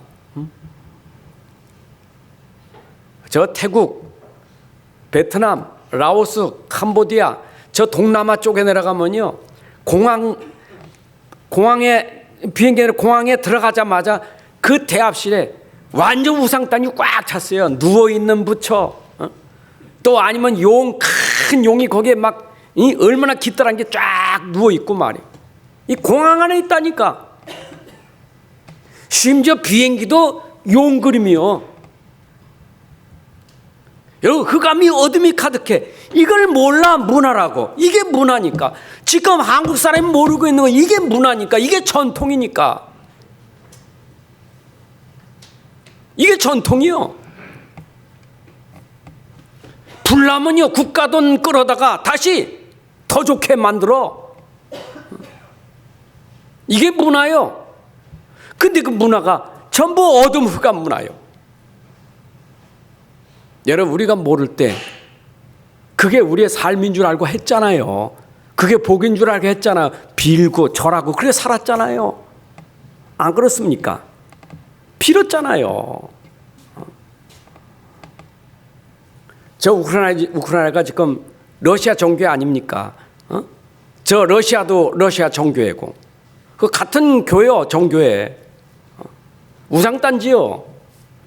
저 태국, 베트남, 라오스, 캄보디아, 저 동남아 쪽에 내려가면요, 공항에 비행기에 공항에 들어가자마자 그 대합실에 완전 우상단이 꽉 찼어요. 누워있는 부처, 또 아니면 큰 용이 거기에 막 얼마나 깃들한 게 쫙 누워있고 말이에요. 이 공항 안에 있다니까. 심지어 비행기도 용 그림이요. 여러분, 흑암이 어둠이 가득해. 이걸 몰라 문화라고. 이게 문화니까. 지금 한국 사람이 모르고 있는 건 이게 문화니까. 이게 전통이니까. 이게 전통이요. 불나면요 국가돈 끌어다가 다시 더 좋게 만들어. 이게 문화요. 근데 그 문화가 전부 어둠 흑암 문화요. 여러분, 우리가 모를 때 그게 우리의 삶인 줄 알고 했잖아요. 그게 복인 줄 알고 했잖아요. 빌고 절하고 그래 살았잖아요. 안 그렇습니까? 빌었잖아요. 저 우크라이나가 지금 러시아 종교 아닙니까? 저 러시아도 러시아 종교회고 그 같은 교회요, 종교회. 우상단지요.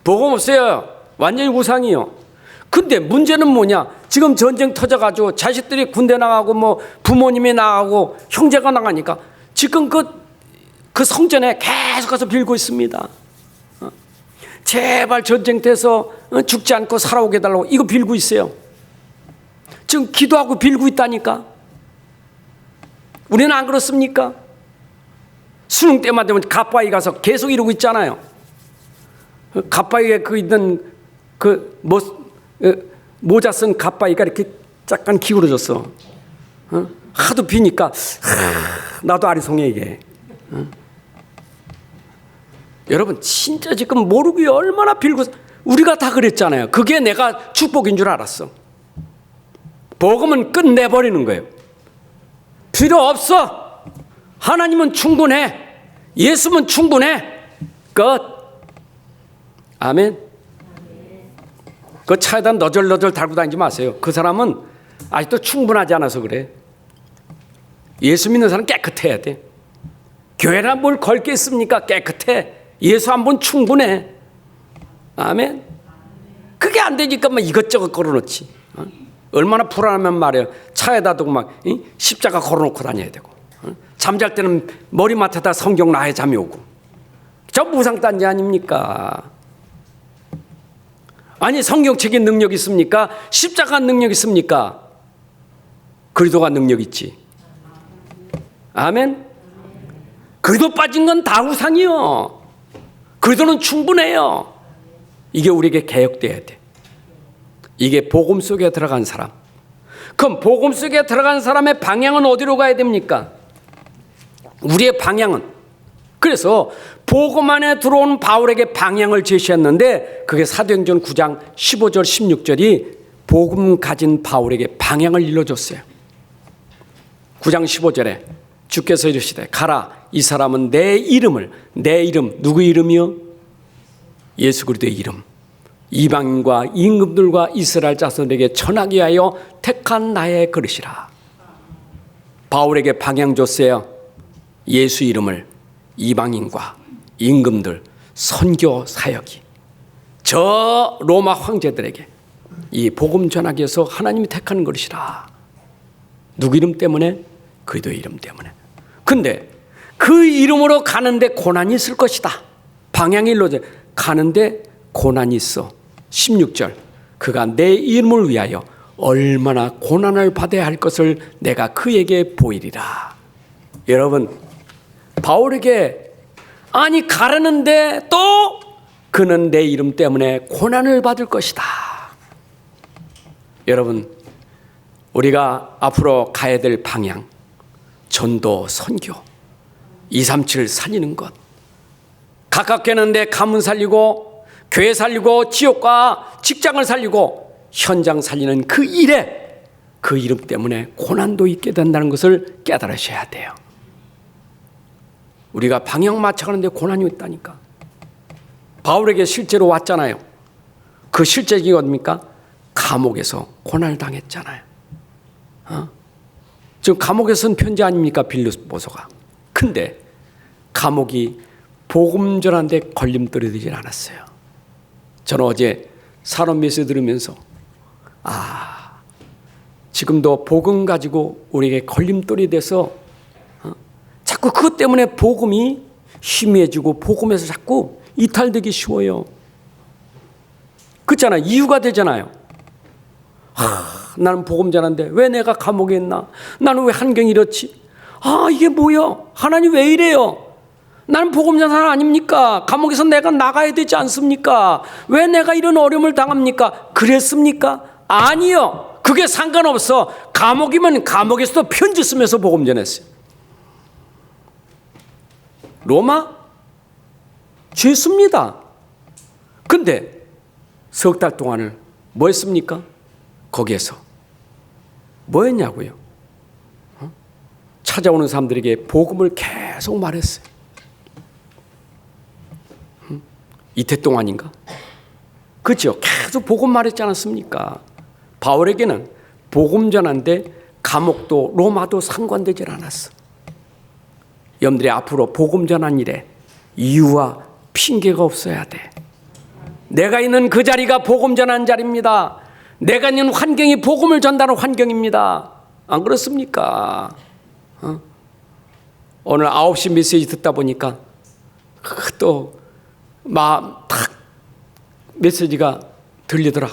복음 없어요. 완전히 우상이요. 근데 문제는 뭐냐? 지금 전쟁 터져가지고 자식들이 군대 나가고 뭐 부모님이 나가고 형제가 나가니까 지금 그 성전에 계속 가서 빌고 있습니다. 제발 전쟁돼서 죽지 않고 살아오게 해달라고 이거 빌고 있어요. 지금 기도하고 빌고 있다니까. 우리는 안 그렇습니까? 수능 때만 되면 가빠이 가서 계속 이러고 있잖아요. 가빠이에 있는 모자 쓴 가빠이가 이렇게 약간 기울어졌어. 하도 비니까 나도 아리송해 이게. 여러분, 진짜 지금 모르고 얼마나 빌고, 우리가 다 그랬잖아요. 그게 내가 축복인 줄 알았어. 복음은 끝내버리는 거예요. 필요 없어. 하나님은 충분해. 예수는 충분해. 끝. 아멘. 그 차에다 너절너절 달고 다니지 마세요. 그 사람은 아직도 충분하지 않아서 그래. 예수 믿는 사람은 깨끗해야 돼. 교회란 뭘 걸 게 있습니까? 깨끗해. 예수 한 번 충분해. 아멘. 그게 안 되니까 막 이것저것 걸어놓지. 얼마나 불안하면 말이에요. 차에다 두고 막 십자가 걸어놓고 다녀야 되고, 잠잘 때는 머리맡에다 성경 놔야 잠이 오고. 저 무상단지 아닙니까? 아니, 성경책에 능력 있습니까? 십자가 능력 있습니까? 그리스도가 능력 있지. 아멘. 그리스도 빠진 건 다 우상이요. 그리스도는 충분해요. 이게 우리에게 개혁돼야 돼. 이게 복음 속에 들어간 사람. 그럼 복음 속에 들어간 사람의 방향은 어디로 가야 됩니까? 우리의 방향은. 그래서 복음 안에 들어온 바울에게 방향을 제시했는데 그게 사도행전 9장 15절 16절이 복음 가진 바울에게 방향을 일러줬어요. 9장 15절에 주께서 이르시되 가라, 이 사람은 내 이름, 누구 이름이요? 예수 그리스도의 이름, 이방인과 임금들과 이스라엘 자손에게 전하게 하여 택한 나의 그릇이라. 바울에게 방향 줬어요. 예수 이름을 이방인과 임금들, 선교 사역이, 저 로마 황제들에게 이 복음 전하기 위해서 하나님이 택하는 것이라. 누구 이름 때문에? 그리스도의 이름 때문에. 근데 그 이름으로 가는데 고난이 있을 것이다. 방향이 일러져. 가는데 고난이 있어. 16절. 그가 내 이름을 위하여 얼마나 고난을 받아야 할 것을 내가 그에게 보이리라. 여러분, 바울에게 아니 가르는데 또 그는 내 이름 때문에 고난을 받을 것이다. 여러분, 우리가 앞으로 가야 될 방향, 전도, 선교, 237 살리는 것, 가깝게는 내 가문 살리고 교회 살리고 지옥과 직장을 살리고 현장 살리는 그 일에 그 이름 때문에 고난도 있게 된다는 것을 깨달으셔야 돼요. 우리가 방향 맞춰가는데 고난이 있다니까. 바울에게 실제로 왔잖아요. 그 실제가 뭡니까? 감옥에서 고난을 당했잖아요. 지금 감옥에 쓴 편지 아닙니까? 빌립보서가. 근데 감옥이 복음 전하는데 걸림돌이 되질 않았어요. 저는 어제 산업 메시지 들으면서 지금도 복음 가지고 우리에게 걸림돌이 돼서 자꾸 그것 때문에 복음이 희미해지고 복음에서 자꾸 이탈되기 쉬워요. 그렇잖아요. 이유가 되잖아요. 나는 복음 전하는데 왜 내가 감옥에 있나? 나는 왜 환경이 이렇지? 이게 뭐야? 하나님 왜 이래요? 나는 복음 전하는 사람 아닙니까? 감옥에서 내가 나가야 되지 않습니까? 왜 내가 이런 어려움을 당합니까? 그랬습니까? 아니요. 그게 상관없어. 감옥이면 감옥에서도 편지 쓰면서 복음 전했어요. 로마? 죄수입니다. 근데 석 달 동안을 뭐 했습니까? 거기에서 뭐 했냐고요? 찾아오는 사람들에게 복음을 계속 말했어요. 이태 동안인가? 그렇죠. 계속 복음 말했지 않았습니까? 바울에게는 복음 전한데 감옥도 로마도 상관되질 않았어. 여러분들이 앞으로 복음 전한 일에 이유와 핑계가 없어야 돼. 내가 있는 그 자리가 복음 전한 자리입니다. 내가 있는 환경이 복음을 전달하는 환경입니다. 안 그렇습니까? 오늘 9시 메시지 듣다 보니까 또 마음 탁 메시지가 들리더라.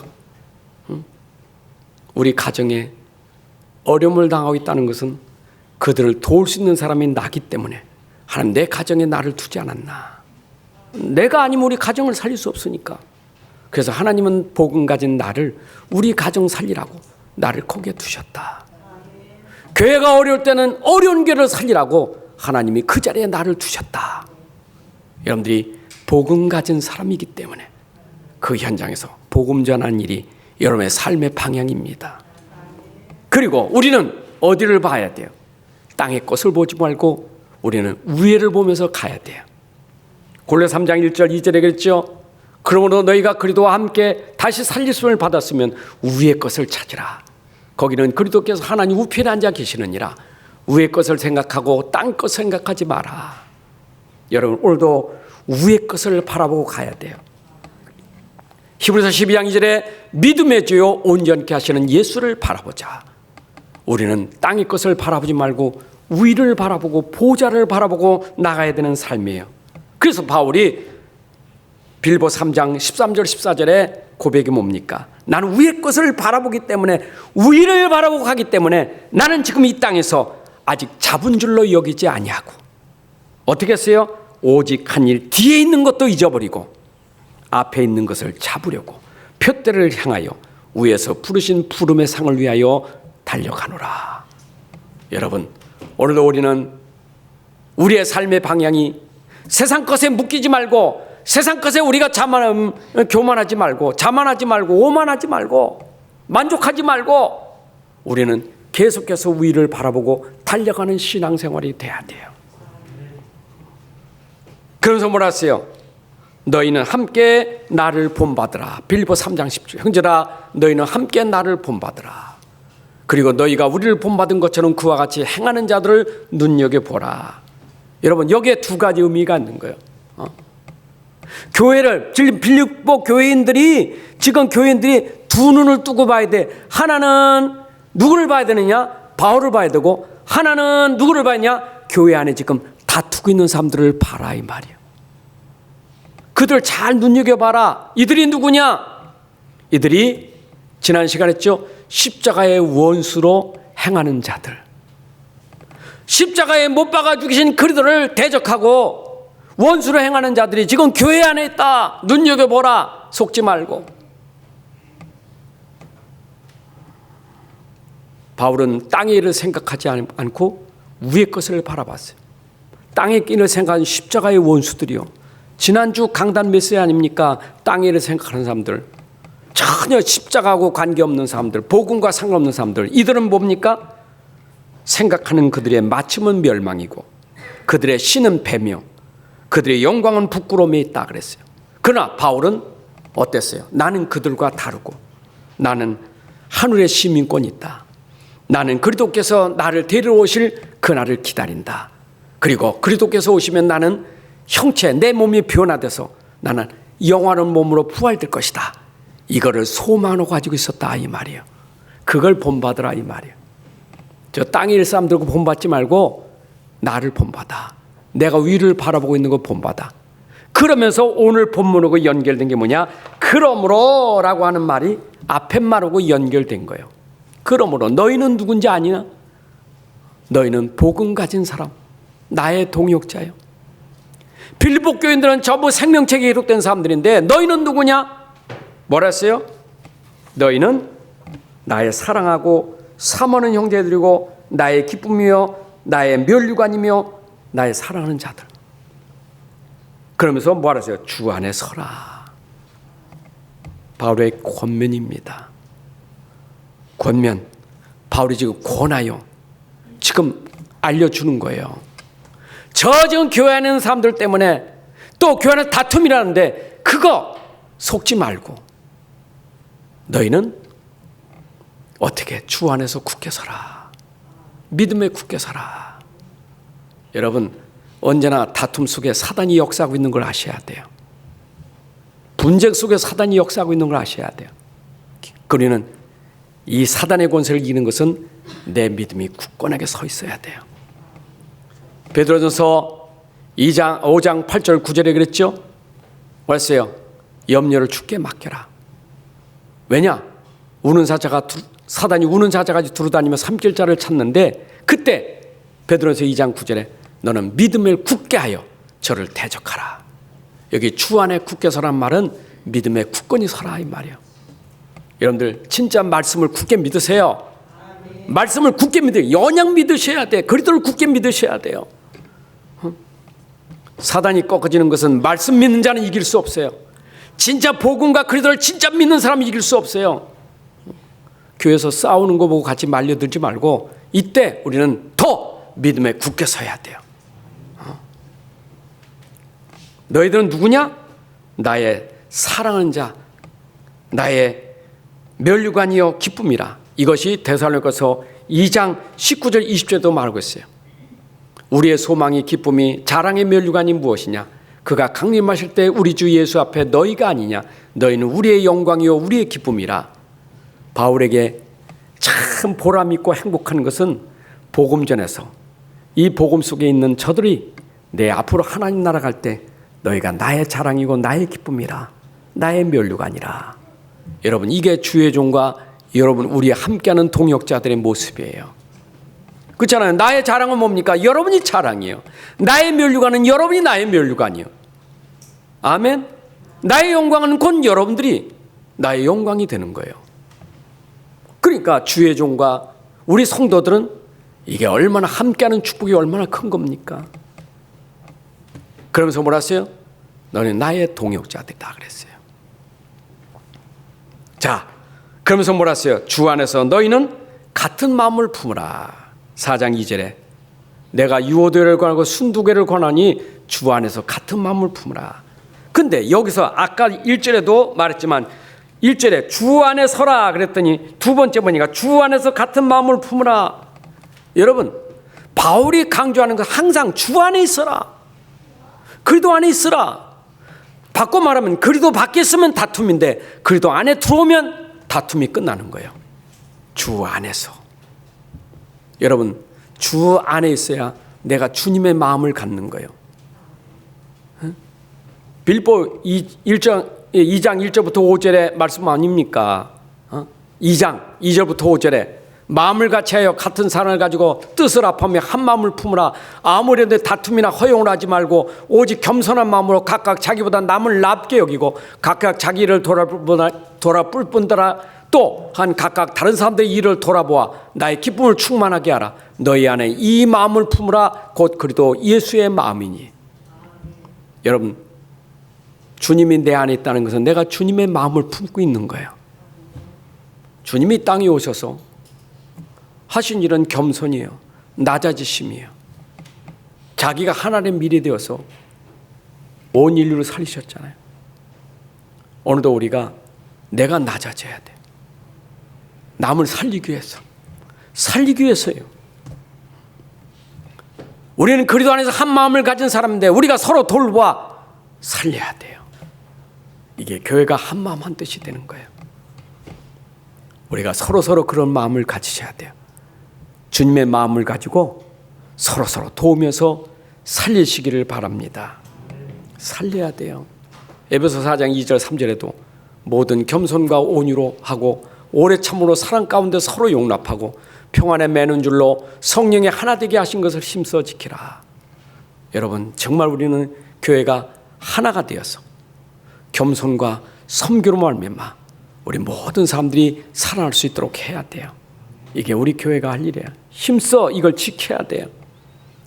우리 가정에 어려움을 당하고 있다는 것은 그들을 도울 수 있는 사람이 나기 때문에 하나님 내 가정에 나를 두지 않았나. 내가 아니면 우리 가정을 살릴 수 없으니까. 그래서 하나님은 복음 가진 나를 우리 가정 살리라고 나를 거기에 두셨다. 교회가 어려울 때는 어려운 교회를 살리라고 하나님이 그 자리에 나를 두셨다. 여러분들이 복음 가진 사람이기 때문에 그 현장에서 복음 전하는 일이 여러분의 삶의 방향입니다. 그리고 우리는 어디를 봐야 돼요? 땅의 것을 보지 말고 우리는 위에를 보면서 가야 돼요. 골로새 3장 1절 2절에 그랬죠. 그러므로 너희가 그리스도와 함께 다시 살리심을 받았으면 위의 것을 찾으라. 거기는 그리스도께서 하나님 우편에 앉아 계시느니라. 위의 것을 생각하고 땅 것을 생각하지 마라. 여러분 오늘도 위의 것을 바라보고 가야 돼요. 히브리서 12장 2절에 믿음의 주요 온전케 하시는 예수를 바라보자. 우리는 땅의 것을 바라보지 말고 위를 바라보고 보좌를 바라보고 나가야 되는 삶이에요. 그래서 바울이 빌보 3장 13절 14절에 고백이 뭡니까? 나는 위의 것을 바라보기 때문에 위를 바라보고 가기 때문에 나는 지금 이 땅에서 아직 잡은 줄로 여기지 아니하고 어떻게 했어요? 오직 한 일 뒤에 있는 것도 잊어버리고 앞에 있는 것을 잡으려고 표대를 향하여 위에서 부르신 부름의 상을 위하여 달려가노라. 여러분 오늘도 우리는 우리의 삶의 방향이 세상 것에 묶이지 말고 세상 것에 우리가 교만하지 말고 자만하지 말고 오만하지 말고 만족하지 말고 우리는 계속해서 위를 바라보고 달려가는 신앙생활이 돼야 돼요. 그래서 뭐라 했어요? 너희는 함께 나를 본받으라. 빌립보 3장 10절 형제라 너희는 함께 나를 본받으라. 그리고 너희가 우리를 본받은 것처럼 그와 같이 행하는 자들을 눈여겨보라. 여러분 여기에 두 가지 의미가 있는 거예요. 교회를 빌립보 교회인들이 지금 교회인들이 두 눈을 뜨고 봐야 돼. 하나는 누구를 봐야 되느냐? 바울을 봐야 되고 하나는 누구를 봐야 되냐? 교회 안에 지금 다투고 있는 사람들을 봐라 이 말이에요. 그들 잘 눈여겨봐라. 이들이 누구냐? 이들이 지난 시간에 했죠. 십자가의 원수로 행하는 자들. 십자가에 못 박아 죽이신 그리스도를 대적하고 원수로 행하는 자들이 지금 교회 안에 있다. 눈여겨보라. 속지 말고. 바울은 땅의 일을 생각하지 않고 위의 것을 바라봤어요. 땅의 일을 생각하는 십자가의 원수들이요. 지난주 강단 메시지 아닙니까? 땅의 일을 생각하는 사람들. 전혀 십자가하고 관계없는 사람들. 복음과 상관없는 사람들. 이들은 뭡니까? 생각하는 그들의 마침은 멸망이고 그들의 신은 패며 그들의 영광은 부끄러움에 있다 그랬어요. 그러나 바울은 어땠어요? 나는 그들과 다르고 나는 하늘의 시민권이 있다. 나는 그리스도께서 나를 데리러 오실 그날을 기다린다. 그리고 그리스도께서 오시면 나는 형체 내 몸이 변화돼서 나는 영원한 몸으로 부활될 것이다. 이거를 소망으로 가지고 있었다 이 말이에요. 그걸 본받으라 이 말이에요. 저 땅의 일 사람들 본받지 말고 나를 본받아. 내가 위를 바라보고 있는 거 본받아. 그러면서 오늘 본문하고 연결된 게 뭐냐? 그러므로 라고 하는 말이 앞에말하고 연결된 거예요. 그러므로 너희는 누군지 아니나? 너희는 복음 가진 사람, 나의 동역자요. 빌립보 교인들은 전부 생명책에 기록된 사람들인데 너희는 누구냐? 뭐라 했어요? 너희는 나의 사랑하고 사모하는 형제들이고 나의 기쁨이요 나의 면류관이며 나의 사랑하는 자들. 그러면서 뭐라 했어요? 주 안에 서라. 바울의 권면입니다. 권면. 바울이 지금 권하여 지금 알려주는 거예요. 저 지금 교회 안에 있는 사람들 때문에 또 교회 안에 다툼이라는데 그거 속지 말고 너희는 어떻게 주 안에서 굳게 서라. 믿음에 굳게 서라. 여러분 언제나 다툼 속에 사단이 역사하고 있는 걸 아셔야 돼요. 분쟁 속에 사단이 역사하고 있는 걸 아셔야 돼요. 그러는 이 사단의 권세를 이기는 것은 내 믿음이 굳건하게 서 있어야 돼요. 베드로전서 5장 8절 9절에 그랬죠? 뭐랬어요? 염려를 주께 맡겨라. 왜냐? 사단이 우는 사자같이 두루다니며 삼킬 자를 찾는데 그때 베드로전서 2장 9절에 너는 믿음을 굳게 하여 저를 대적하라. 여기 주 안에 굳게 서란 말은 믿음에 굳건히 서라 이 말이에요. 여러분들 진짜 말씀을 굳게 믿으세요. 말씀을 굳게 믿어요. 연약 믿으셔야 돼. 그리스도를 굳게 믿으셔야 돼요. 사단이 꺾어지는 것은 말씀 믿는 자는 이길 수 없어요. 진짜 복음과 그리스도를 진짜 믿는 사람은 이길 수 없어요. 교회에서 싸우는 거 보고 같이 말려들지 말고 이때 우리는 더 믿음에 굳게 서야 돼요. 너희들은 누구냐? 나의 사랑하는 자, 나의 면류관이요 기쁨이라. 이것이 데살로니가서 2장 19절 20절도 말하고 있어요. 우리의 소망이 기쁨이 자랑의 면류관이 무엇이냐? 그가 강림하실 때 우리 주 예수 앞에 너희가 아니냐? 너희는 우리의 영광이요 우리의 기쁨이라. 바울에게 참 보람 있고 행복한 것은 복음 전에서 이 복음 속에 있는 저들이 내 앞으로 하나님 나라 갈 때 너희가 나의 자랑이고 나의 기쁨이라. 나의 면류관이라. 여러분 이게 주의 종과 여러분 우리 함께하는 동역자들의 모습이에요. 그렇잖아요. 나의 자랑은 뭡니까? 여러분이 자랑이에요. 나의 면류관은 여러분이 나의 면류관이에요. 아멘. 나의 영광은 곧 여러분들이 나의 영광이 되는 거예요. 그러니까 주의 종과 우리 성도들은 이게 얼마나 함께하는 축복이 얼마나 큰 겁니까? 그러면서 뭐라 했어요? 너는 나의 동역자들이다 그랬어요. 자, 그러면서 뭐라 했어요? 주 안에서 너희는 같은 마음을 품으라. 4장 2절에 내가 유오도를 권하고 순두개를 권하니 주 안에서 같은 마음을 품으라. 근데 여기서 아까 1절에도 말했지만 1절에 주 안에 서라 그랬더니 두 번째 보니까 주 안에서 같은 마음을 품으라. 여러분 바울이 강조하는 건 항상 주 안에 있어라. 그리스도 안에 있으라. 바꿔 말하면 그리스도 밖에 있으면 다툼인데 그리스도 안에 들어오면 다툼이 끝나는 거예요. 주 안에서. 여러분 주 안에 있어야 내가 주님의 마음을 갖는 거예요. 빌립보 2장 1절부터 5절의 말씀 아닙니까? 2장 2절부터 5절에 마음을 같이하여 같은 사랑을 가지고 뜻을 합하며 한 마음을 품으라. 아무리 다툼이나 허용을 하지 말고 오직 겸손한 마음으로 각각 자기보다 남을 납게 여기고 각각 자기 일을 돌아볼 뿐더러 또한 각각 다른 사람들의 일을 돌아보아 나의 기쁨을 충만하게 하라. 너희 안에 이 마음을 품으라. 곧 그리스도 예수의 마음이니. 여러분 주님이 내 안에 있다는 것은 내가 주님의 마음을 품고 있는 거예요. 주님이 땅에 오셔서 하신 일은 겸손이에요. 낮아지심이에요. 자기가 하나님의 미래 되어서 온 인류를 살리셨잖아요. 오늘도 우리가 내가 낮아져야 돼. 남을 살리기 위해서. 살리기 위해서요. 우리는 그리스도 안에서 한 마음을 가진 사람인데 우리가 서로 돌봐 살려야 돼요. 이게 교회가 한 마음 한 뜻이 되는 거예요. 우리가 서로 그런 마음을 가지셔야 돼요. 주님의 마음을 가지고 서로 도우면서 살리시기를 바랍니다. 살려야 돼요. 에베소 4장 2절 3절에도 모든 겸손과 온유로 하고 오래 참으로 사랑 가운데 서로 용납하고 평안에 매는 줄로 성령의 하나 되게 하신 것을 힘써 지키라. 여러분, 정말 우리는 교회가 하나가 되어서 겸손과 섬기로 말미암아 우리 모든 사람들이 살아날 수 있도록 해야 돼요. 이게 우리 교회가 할 일이에요. 힘써 이걸 지켜야 돼요.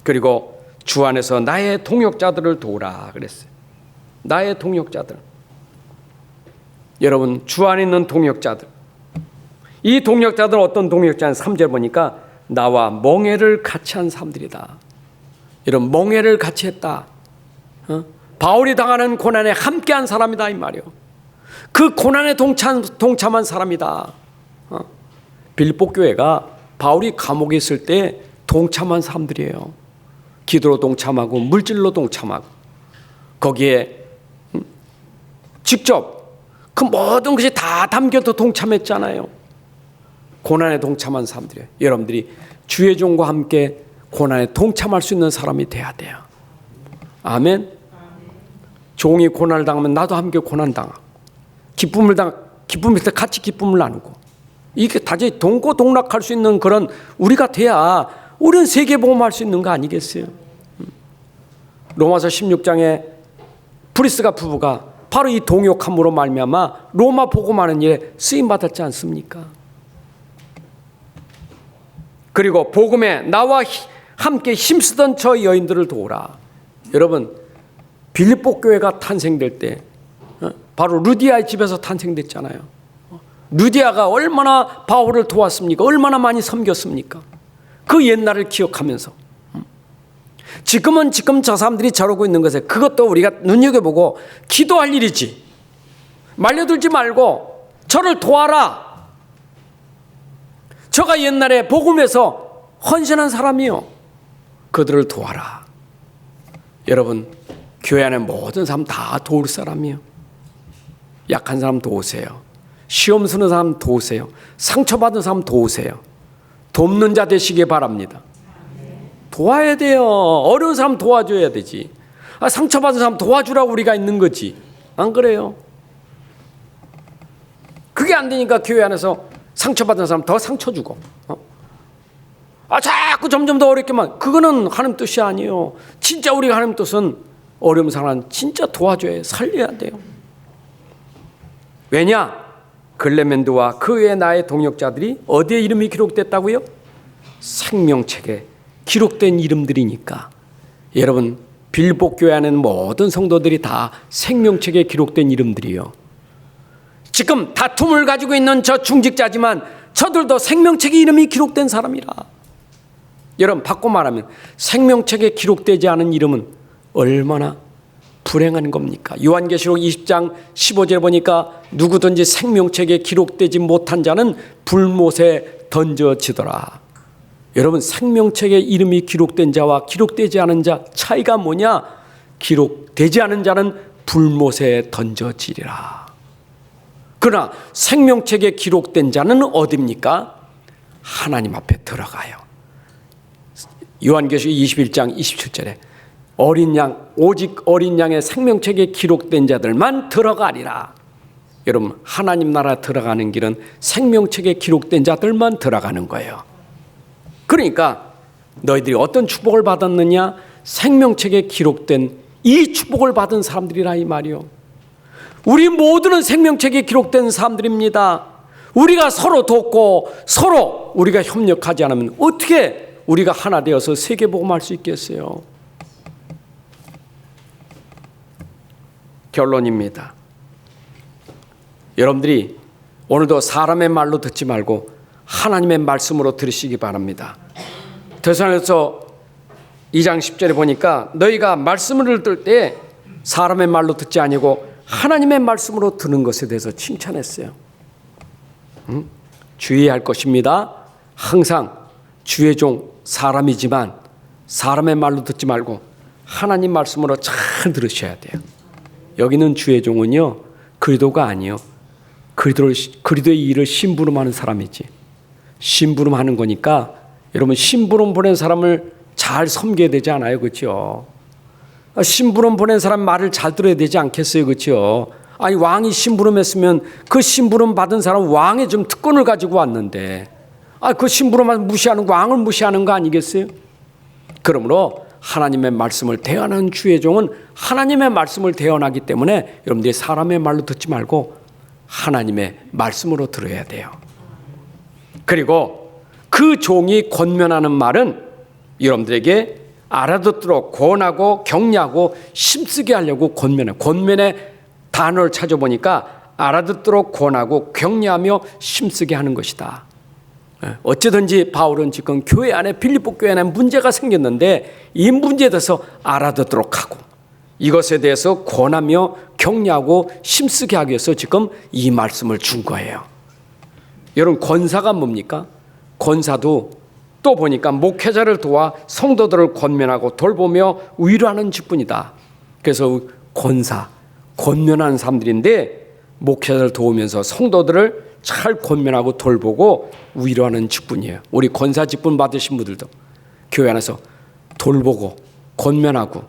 그리고 주 안에서 나의 동역자들을 도우라 그랬어요. 나의 동역자들. 여러분, 주 안에 있는 동역자들. 이 동역자들 어떤 동역자는 3절 보니까 나와 멍에를 같이 한 사람들이다. 이런 멍에를 같이 했다. 바울이 당하는 고난에 함께한 사람이다 이 말이요. 그 고난에 동참한 사람이다. 빌립보 교회가 바울이 감옥에 있을 때 동참한 사람들이에요. 기도로 동참하고 물질로 동참하고 거기에 직접 그 모든 것이 다 담겨도 동참했잖아요. 고난에 동참한 사람들이에요. 여러분들이 주의 종과 함께 고난에 동참할 수 있는 사람이 돼야 돼요. 아멘. 종이 고난을 당하면 나도 함께 고난 당하고 기쁨일 때 같이 기쁨을 나누고 이게 다시 동고동락할 수 있는 그런 우리가 돼야 우리는 세계복음할 수 있는 거 아니겠어요? 로마서 16장에 브리스가 부부가 바로 이 동역함으로 말미암아 로마 복음하는 일에 쓰임 받았지 않습니까? 그리고 복음에 나와 함께 힘쓰던 저 여인들을 도우라. 여러분, 빌립보 교회가 탄생될 때 바로 루디아의 집에서 탄생됐잖아요. 루디아가 얼마나 바울을 도왔습니까? 얼마나 많이 섬겼습니까? 그 옛날을 기억하면서 지금 저 사람들이 저러고 있는 것에 그것도 우리가 눈여겨보고 기도할 일이지. 말려들지 말고 저를 도와라. 저가 옛날에 복음에서 헌신한 사람이요. 그들을 도와라. 여러분, 교회 안에 모든 사람 다 도울 사람이요. 약한 사람 도우세요. 시험 쓰는 사람 도우세요. 상처받은 사람 도우세요. 돕는 자 되시기 바랍니다. 도와야 돼요. 어려운 사람 도와줘야 되지. 상처받은 사람 도와주라고 우리가 있는 거지. 안 그래요? 그게 안 되니까 교회 안에서 상처받은 사람 더 상처 주고 자꾸 점점 더 어렵게만. 그거는 하나님 뜻이 아니에요. 진짜 우리가 하나님 뜻은 어려운 사람은 진짜 도와줘야 살려야 돼요. 왜냐? 글레멘드와 그 외의 나의 동역자들이 어디에 이름이 기록됐다고요? 생명책에 기록된 이름들이니까. 여러분, 빌립보 교회 안에는 모든 성도들이 다 생명책에 기록된 이름들이요. 지금 다툼을 가지고 있는 저 중직자지만 저들도 생명책에 이름이 기록된 사람이라. 여러분, 바꿔 말하면 생명책에 기록되지 않은 이름은 얼마나 불행한 겁니까? 요한계시록 20장 15절에 보니까 누구든지 생명책에 기록되지 못한 자는 불못에 던져지더라. 여러분, 생명책에 이름이 기록된 자와 기록되지 않은 자 차이가 뭐냐? 기록되지 않은 자는 불못에 던져지리라. 그러나 생명책에 기록된 자는 어디입니까? 하나님 앞에 들어가요. 요한계시록 21장 27절에 어린 양, 오직 어린 양의 생명책에 기록된 자들만 들어가리라. 여러분, 하나님 나라 들어가는 길은 생명책에 기록된 자들만 들어가는 거예요. 그러니까 너희들이 어떤 축복을 받았느냐? 생명책에 기록된 이 축복을 받은 사람들이라 이 말이요. 우리 모두는 생명책에 기록된 사람들입니다. 우리가 서로 돕고 서로 우리가 협력하지 않으면 어떻게 우리가 하나 되어서 세계복음할 수 있겠어요? 결론입니다. 여러분들이 오늘도 사람의 말로 듣지 말고 하나님의 말씀으로 들으시기 바랍니다. 데살로니가서 2장 10절에 보니까 너희가 말씀을 들을 때 사람의 말로 듣지 아니고 하나님의 말씀으로 듣는 것에 대해서 칭찬했어요. 주의할 것입니다. 항상 주의 종 사람이지만 사람의 말로 듣지 말고 하나님 말씀으로 잘 들으셔야 돼요. 여기는 주의 종은요, 그리도가 아니요, 그리도의 일을 심부름하는 사람이지. 심부름하는 거니까 여러분, 심부름 보낸 사람을 잘 섬겨야 되지 않아요? 그렇죠? 심부름 보낸 사람 말을 잘 들어야 되지 않겠어요? 그렇죠? 아니 왕이 심부름했으면 그 심부름 받은 사람 왕의 좀 특권을 가지고 왔는데 그 심부름만 무시하는 왕을 무시하는 거 아니겠어요? 그러므로 하나님의 말씀을 대언하는 주의 종은 하나님의 말씀을 대언하기 때문에 여러분들이 사람의 말로 듣지 말고 하나님의 말씀으로 들어야 돼요. 그리고 그 종이 권면하는 말은 여러분들에게 알아듣도록 권하고 격려하고 힘쓰게 하려고 권면해. 권면의 단어를 찾아보니까 알아듣도록 권하고 격려하며 힘쓰게 하는 것이다. 어찌든지 바울은 지금 교회 안에 빌립보 교회 안에 문제가 생겼는데 이 문제에 대해서 알아듣도록 하고 이것에 대해서 권하며 격려하고 힘쓰게 하기 위해서 지금 이 말씀을 준 거예요. 여러분 권사가 뭡니까? 권사도 또 보니까 목회자를 도와 성도들을 권면하고 돌보며 위로하는 직분이다. 그래서 권사, 권면하는 사람들인데 목회자를 도우면서 성도들을 잘 권면하고 돌보고 위로하는 직분이에요. 우리 권사 직분 받으신 분들도 교회 안에서 돌보고 권면하고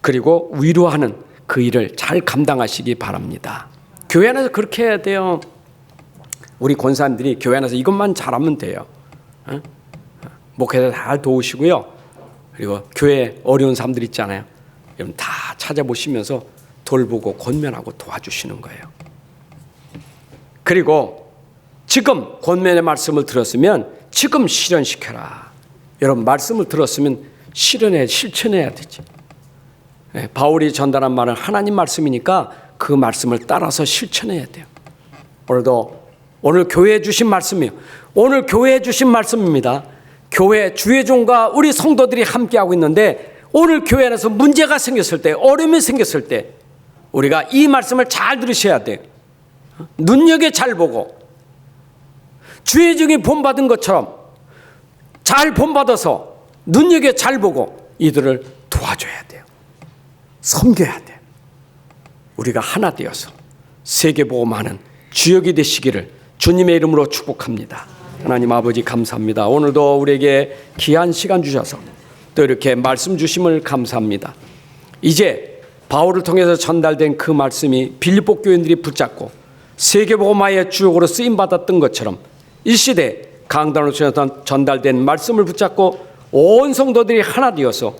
그리고 위로하는 그 일을 잘 감당하시기 바랍니다. 교회 안에서 그렇게 해야 돼요. 우리 권사님들이 교회 안에서 이것만 잘하면 돼요. 목회자 잘 도우시고요. 그리고 교회 어려운 사람들 있잖아요. 여러분 다 찾아보시면서 돌보고 권면하고 도와주시는 거예요. 그리고 지금 권면의 말씀을 들었으면 지금 실현시켜라. 여러분 말씀을 들었으면 실천해야 되지. 바울이 전달한 말은 하나님 말씀이니까 그 말씀을 따라서 실천해야 돼요. 오늘 교회에 주신 말씀이에요. 오늘 교회에 주신 말씀입니다. 교회 주의 종과 우리 성도들이 함께하고 있는데 오늘 교회 안에서 문제가 생겼을 때 어려움이 생겼을 때 우리가 이 말씀을 잘 들으셔야 돼요. 눈여겨 잘 보고 주의 종이 본받은 것처럼 잘 본받아서 눈여겨 잘 보고 이들을 도와줘야 돼요. 섬겨야 돼요. 우리가 하나 되어서 세계복음하는 주역이 되시기를 주님의 이름으로 축복합니다. 하나님 아버지 감사합니다. 오늘도 우리에게 귀한 시간 주셔서 또 이렇게 말씀 주심을 감사합니다. 이제 바울을 통해서 전달된 그 말씀이 빌립보 교인들이 붙잡고 세계복음화의 주역으로 쓰임받았던 것처럼 이 시대 강단으로 전달된 말씀을 붙잡고 온 성도들이 하나 되어서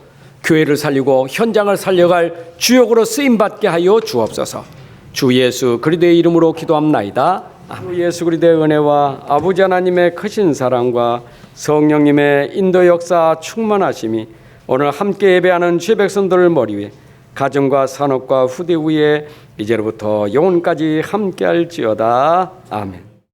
교회를 살리고 현장을 살려갈 주역으로 쓰임받게 하여 주옵소서. 주 예수 그리스도의 이름으로 기도합나이다. 주 예수 그리스도의 은혜와 아버지 하나님의 크신 사랑과 성령님의 인도 역사 충만하심이 오늘 함께 예배하는 주의 백성들을 머리 위에 가정과 산업과 후대 위에 이제로부터 영원까지 함께할지어다. 아멘.